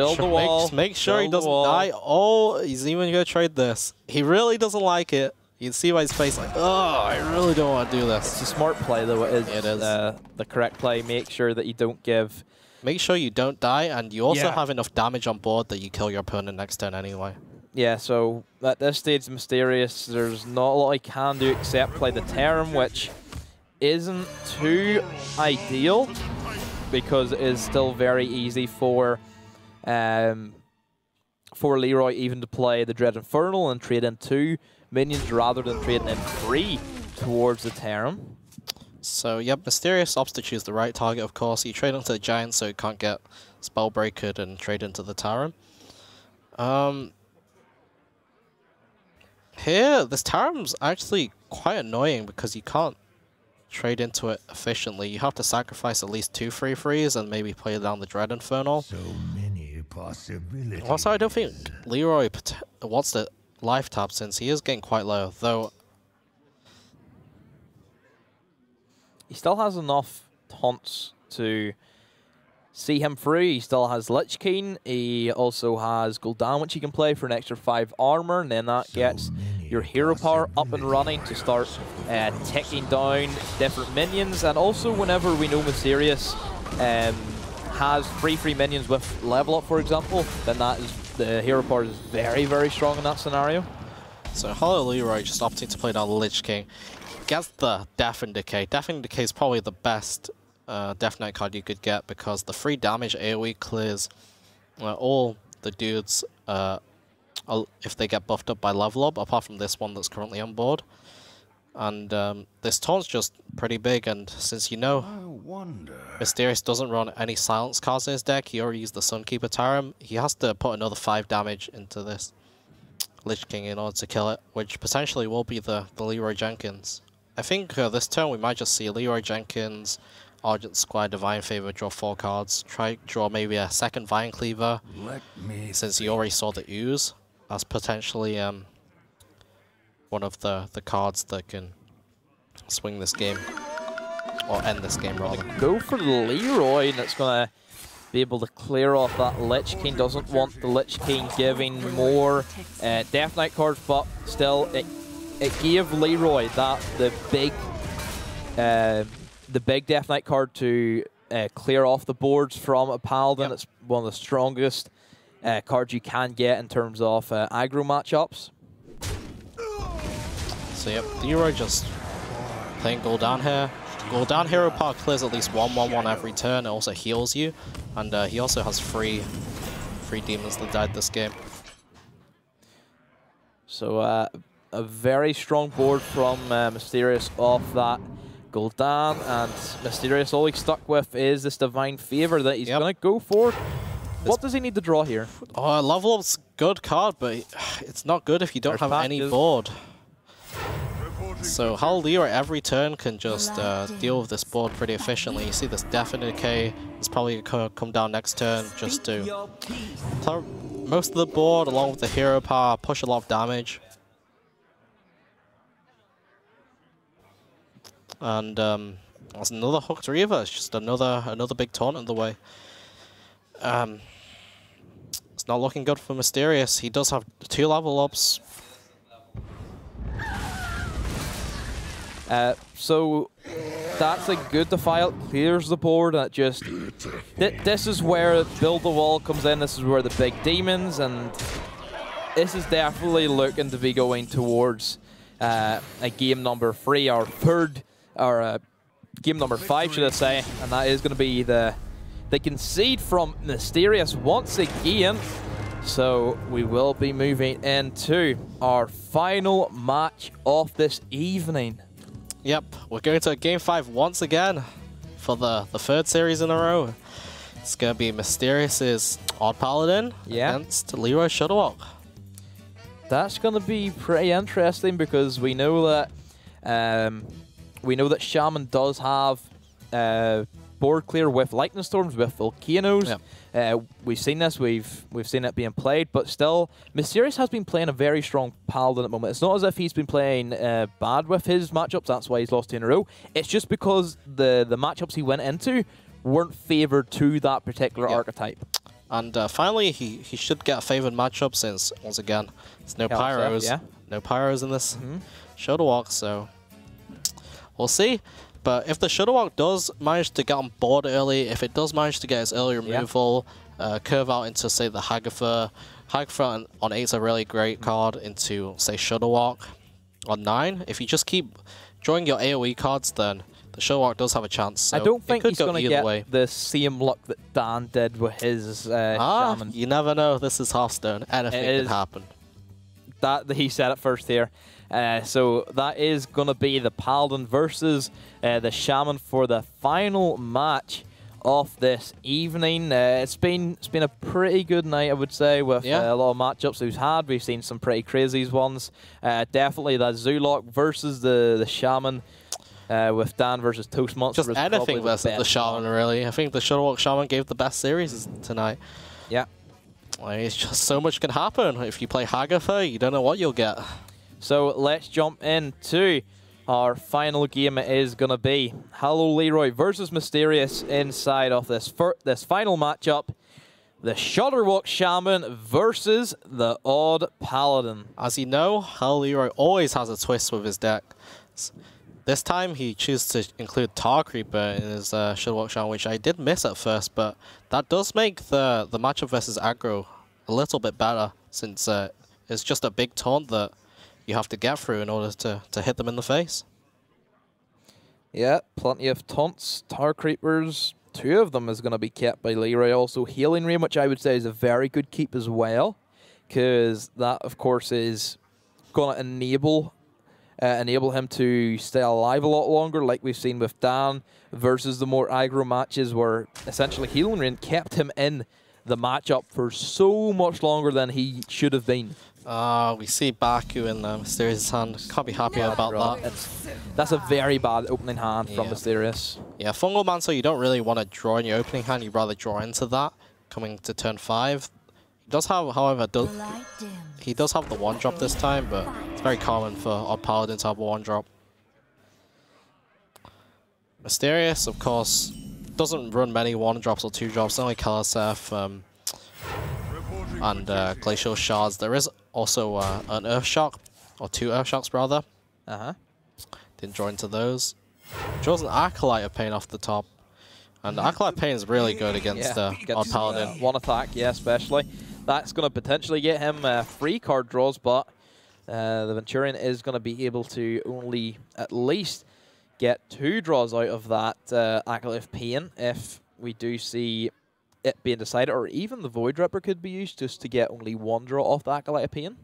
sure he doesn't die. Oh, he's even going to trade this. He really doesn't like it. You can see by his face, like, oh, I really don't want to do this. It's a smart play, though. It is the correct play. Make sure that you don't give. Make sure you don't die, and you also have enough damage on board that you kill your opponent next turn anyway. Yeah, so at this stage, Mysterious, there's not a lot he can do except play the Terran, which isn't too ideal because it is still very easy for Leeroy even to play the Dread Infernal and trade in 2 minions rather than trading in 3 towards the Terran. So, yep, Mysterious opts to choose the right target, of course. You trade into the Giant so you can't get Spellbreakered and trade into the Terran. Here, this Terran's actually quite annoying because you can't trade into it efficiently. You have to sacrifice at least 2 free-frees and maybe play down the Dread Infernal. So many possibilities. Also, I don't think Leeroy wants to life tap since he is getting quite low, though. He still has enough taunts to see him through. He still has Lich King. He also has Gul'dan, which he can play for an extra 5 armor, and then that gets your hero power up and running to start taking down different minions. And also, whenever we know Mysterious has free minions with level up, for example, then that is the hero power is very, very strong in that scenario. So HelloLeeroy just opting to play down Lich King. Gets the Death and Decay. Death and Decay is probably the best Death Knight card you could get because the free damage AoE clears all the dudes if they get buffed up by level up, apart from this one that's currently on board. And this taunt's just pretty big, and since you know Mysterious doesn't run any silence cards in his deck, he already used the Sunkeeper Tarim, he has to put another 5 damage into this Lich King in order to kill it, which potentially will be the Leeroy Jenkins. I think this turn we might just see Leeroy Jenkins, Argent Squire, Divine Favor, draw 4 cards, try draw maybe a second Vine Cleaver, since he already saw the Ooze, as potentially one of the cards that can swing this game, or end this game rather. Go for Leeroy, and it's going to be able to clear off that Lich King. Doesn't want the Lich King giving more Death Knight cards, but still it gave Leeroy the big Death Knight card to clear off the boards from a Paladin. It's one of the strongest cards you can get in terms of aggro matchups. So yep, Leeroy just playing Gul'dan here. Gul'dan hero power clears at least 1/1/1 every turn. It also heals you, and he also has free demons that died this game. So a very strong board from Mysterious off that Gul'dan, and Mysterious all he's stuck with is this Divine Favor that he's going to go for. What does he need to draw here? Oh, level up's good card, but it's not good if you don't have any board. So HelloLeeroy every turn can just deal with this board pretty efficiently. You see this Death and Decay is probably going to come down next turn just to play most of the board along with the hero power, push a lot of damage. And there's another Hooked Reaver. It's just another big taunt in the way. It's not looking good for Mysterious. He does have 2 level ups. So that's a good defile. Clears the board. And it just this is where Build the Wall comes in. This is where the big demons, and this is definitely looking to be going towards a game number 3 or third, or game number 5, should I say? And that is going to be the concede from Mysterious once again. So we will be moving into our final match of this evening. Yep, we're going to Game 5 once again. for the third series in a row. It's going to be Mysterious's Odd Paladin against Leeroy Shuttlewalk. That's going to be pretty interesting because we know that Shaman does have board clear with lightning storms, with volcanoes. Yep. We've seen this, we've seen it being played, but still, Mysterious has been playing a very strong Paladin at the moment. It's not as if he's been playing bad with his matchups, that's why he's lost 2 in a row. It's just because the matchups he went into weren't favoured to that particular archetype. And finally, he should get a favoured matchup since, once again, there's no Pyros. No Pyros in this Shuttlewalk, so we'll see. But if the Shuttlewalk does manage to get on board early, if it does manage to get its early removal, curve out into, say, the Hagatha. Hagatha on 8 is a really great card into, say, Shuttlewalk on 9. If you just keep drawing your AoE cards, then the Shuttlewalk does have a chance. So I don't think he's going to get the same luck that Dan did with his Shaman. You never know. This is Hearthstone. Anything can happen. That he said it first here. So that is going to be the Paladin versus the Shaman for the final match of this evening. It's been a pretty good night, I would say, with a lot of matchups we've had. We've seen some pretty crazy ones. Definitely the Zulok versus the Shaman. With Dan versus Toast Monster. Just anything versus the Shaman, really. I think the Shuttlewalk Shaman gave the best series tonight. Yeah. It's just so much can happen. If you play Hagatha, you don't know what you'll get. So let's jump into our final game. It is going to be HelloLeeroy versus Mysterious inside of this final matchup. The Shuttlewalk Shaman versus the Odd Paladin. As you know, HelloLeeroy always has a twist with his deck. This time he chose to include Tar Creeper in his Shuttlewalk Shaman, which I did miss at first, but that does make the matchup versus aggro a little bit better, since it's just a big taunt that you have to get through in order to hit them in the face. Yeah, plenty of taunts. Tar Creepers, 2 of them is going to be kept by Leeroy. Also Healing Rain, which I would say is a very good keep as well, because that, of course, is going to enable him to stay alive a lot longer, like we've seen with Dan versus the more aggro matches, where essentially Healing Rain kept him in the matchup for so much longer than he should have been. We see Baku in Mysterious' hand. Can't be happy about that. That's a very bad opening hand from Mysterious. Yeah, Fungal Mantle, you don't really want to draw in your opening hand. You'd rather draw into that coming to turn 5. He does have, however, he does have the 1-drop this time, but it's very common for Odd Paladin to have a 1-drop. Mysterious, of course, doesn't run many 1-drops or 2-drops, only Kalaseth and Glacial Shards. There is also an Earth Shock, or 2 Earth Shocks rather. Didn't draw into those. Draws an Acolyte of Pain off the top. And Acolyte Pain is really good against Odd Paladin. 1 attack, especially. That's going to potentially get him 3 card draws, but the Venturian is going to be able to only at least get 2 draws out of that Acolyte of Pain if we do see it being decided, or even the Void Ripper could be used just to get only 1 draw off the Acolyte of Pain.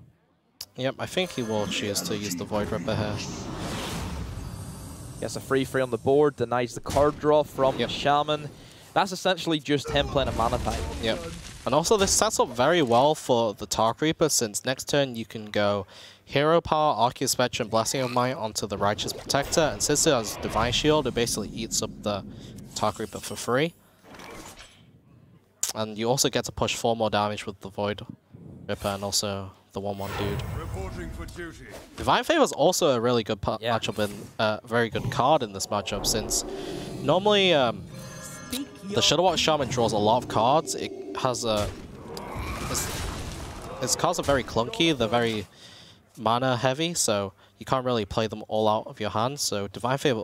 Yep, I think he will choose to use the Void Ripper here. Gets a free on the board, denies the card draw from the Shaman. That's essentially just him playing a mana type. Yep. And also this sets up very well for the Tar Creeper, since next turn you can go Hero Power, Arceus Spectre, and Blessing of Might onto the Righteous Protector, and since it has Divine Shield, it basically eats up the Tar Creeper for free. And you also get to push 4 more damage with the Void Ripper and also the 1/1 dude. Divine Favor is also a really good matchup and a very good card in this matchup, since normally the Shuttlewalk Shaman draws a lot of cards. It has its cards are very clunky, they're very mana heavy, so you can't really play them all out of your hand. So Divine Favor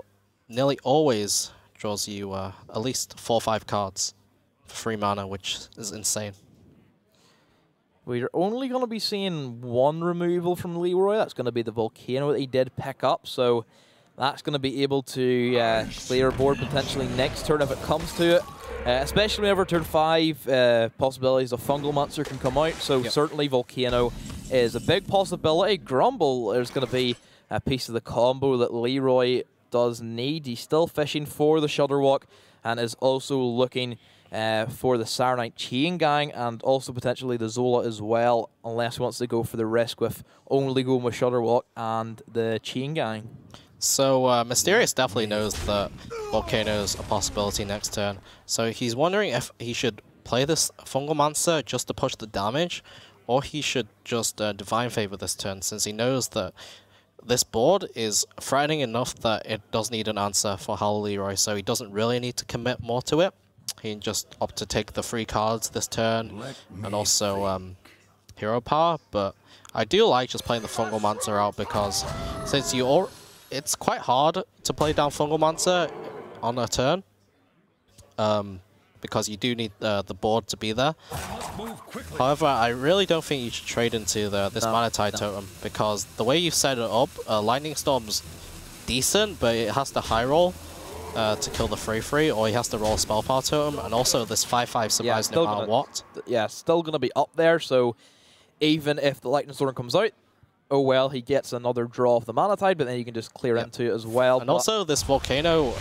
nearly always draws you at least 4 or 5 cards for 3 mana, which is insane. We're only going to be seeing 1 removal from Leeroy. That's going to be the Volcano that he did pick up. So that's going to be able to clear board potentially next turn if it comes to it. Especially whenever turn 5 possibilities of Fungal Monster can come out. So certainly Volcano is a big possibility. Grumble is going to be a piece of the combo that Leeroy does need. He's still fishing for the Shuttlewalk. and is also looking for the Saronite Chain Gang and also potentially the Zola as well, unless he wants to go for the risk with only going with Shutterwalk and the Chain Gang. So Mysterious definitely knows that Volcano's a possibility next turn. So he's wondering if he should play this Fungalmancer just to push the damage, or he should just Divine Favor this turn, since he knows that this board is threatening enough that it does need an answer for HelloLeeroy, so he doesn't really need to commit more to it. He can just opt to take the 3 cards this turn, and also Hero Power, but I do like just playing the Fungalmancer out, because since it's quite hard to play down Fungalmancer on a turn, because you do need the board to be there. However, I really don't think you should trade into this Mana Tide Totem, because the way you set it up, Lightning Storm's decent, but it has to high roll to kill the 3/3, or he has to roll a Spell Power Totem, and also this 5/5 survives no matter what. Yeah, still going to be up there, so even if the Lightning Storm comes out, oh well, he gets another draw of the Mana Tide, but then you can just clear into it as well. And also, this Volcano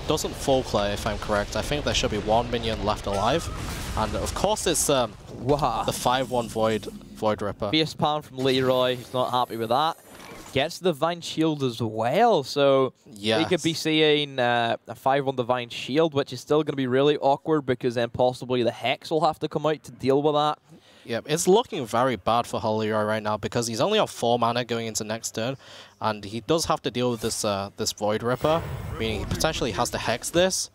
doesn't full clear, if I'm correct. I think there should be 1 minion left alive. And of course, it's the 5/1 Void Ripper. Face palm from Leeroy. He's not happy with that. Gets the Divine Shield as well, so he could be seeing a 5/1 Divine Shield, which is still going to be really awkward, because then possibly the Hex will have to come out to deal with that. Yep, it's looking very bad for HelloLeeroy right now, because he's only on 4 mana going into next turn, and he does have to deal with this this Void Ripper, meaning he potentially has to Hex this,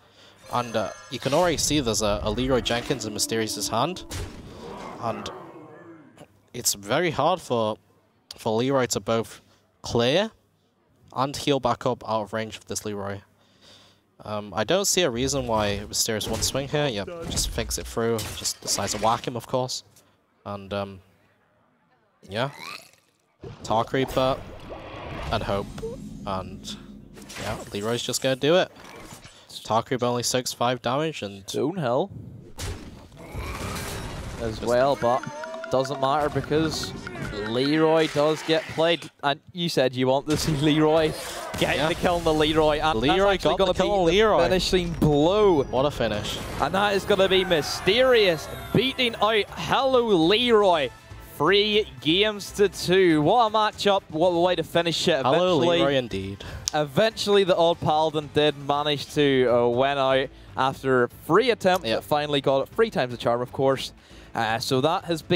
and you can already see there's a Leeroy Jenkins in Mysterious's hand, and it's very hard for Leeroy to both clear and heal back up out of range of this Leeroy. I don't see a reason why Mysterious won't swing here. Yep, just thinks it through, just decides to whack him, of course. And, yeah. Tar Creeper and Hope. And, yeah, Leeroy's just gonna do it. Tar Creeper only 6/5 damage, and Stonehill as well, but doesn't matter because Leeroy does get played. And you said you want to see Leeroy getting the kill on the Leeroy, and Leeroy that's actually going to be Leeroy. The finishing blow. What a finish. And that is going to be Mysterious beating out HelloLeeroy. 3 games to 2. What a matchup. What a way to finish it. HelloLeeroy indeed. Eventually, the odd Paladin did manage to win out after 3 attempts. Finally got it 3 times the charm, of course. So that has been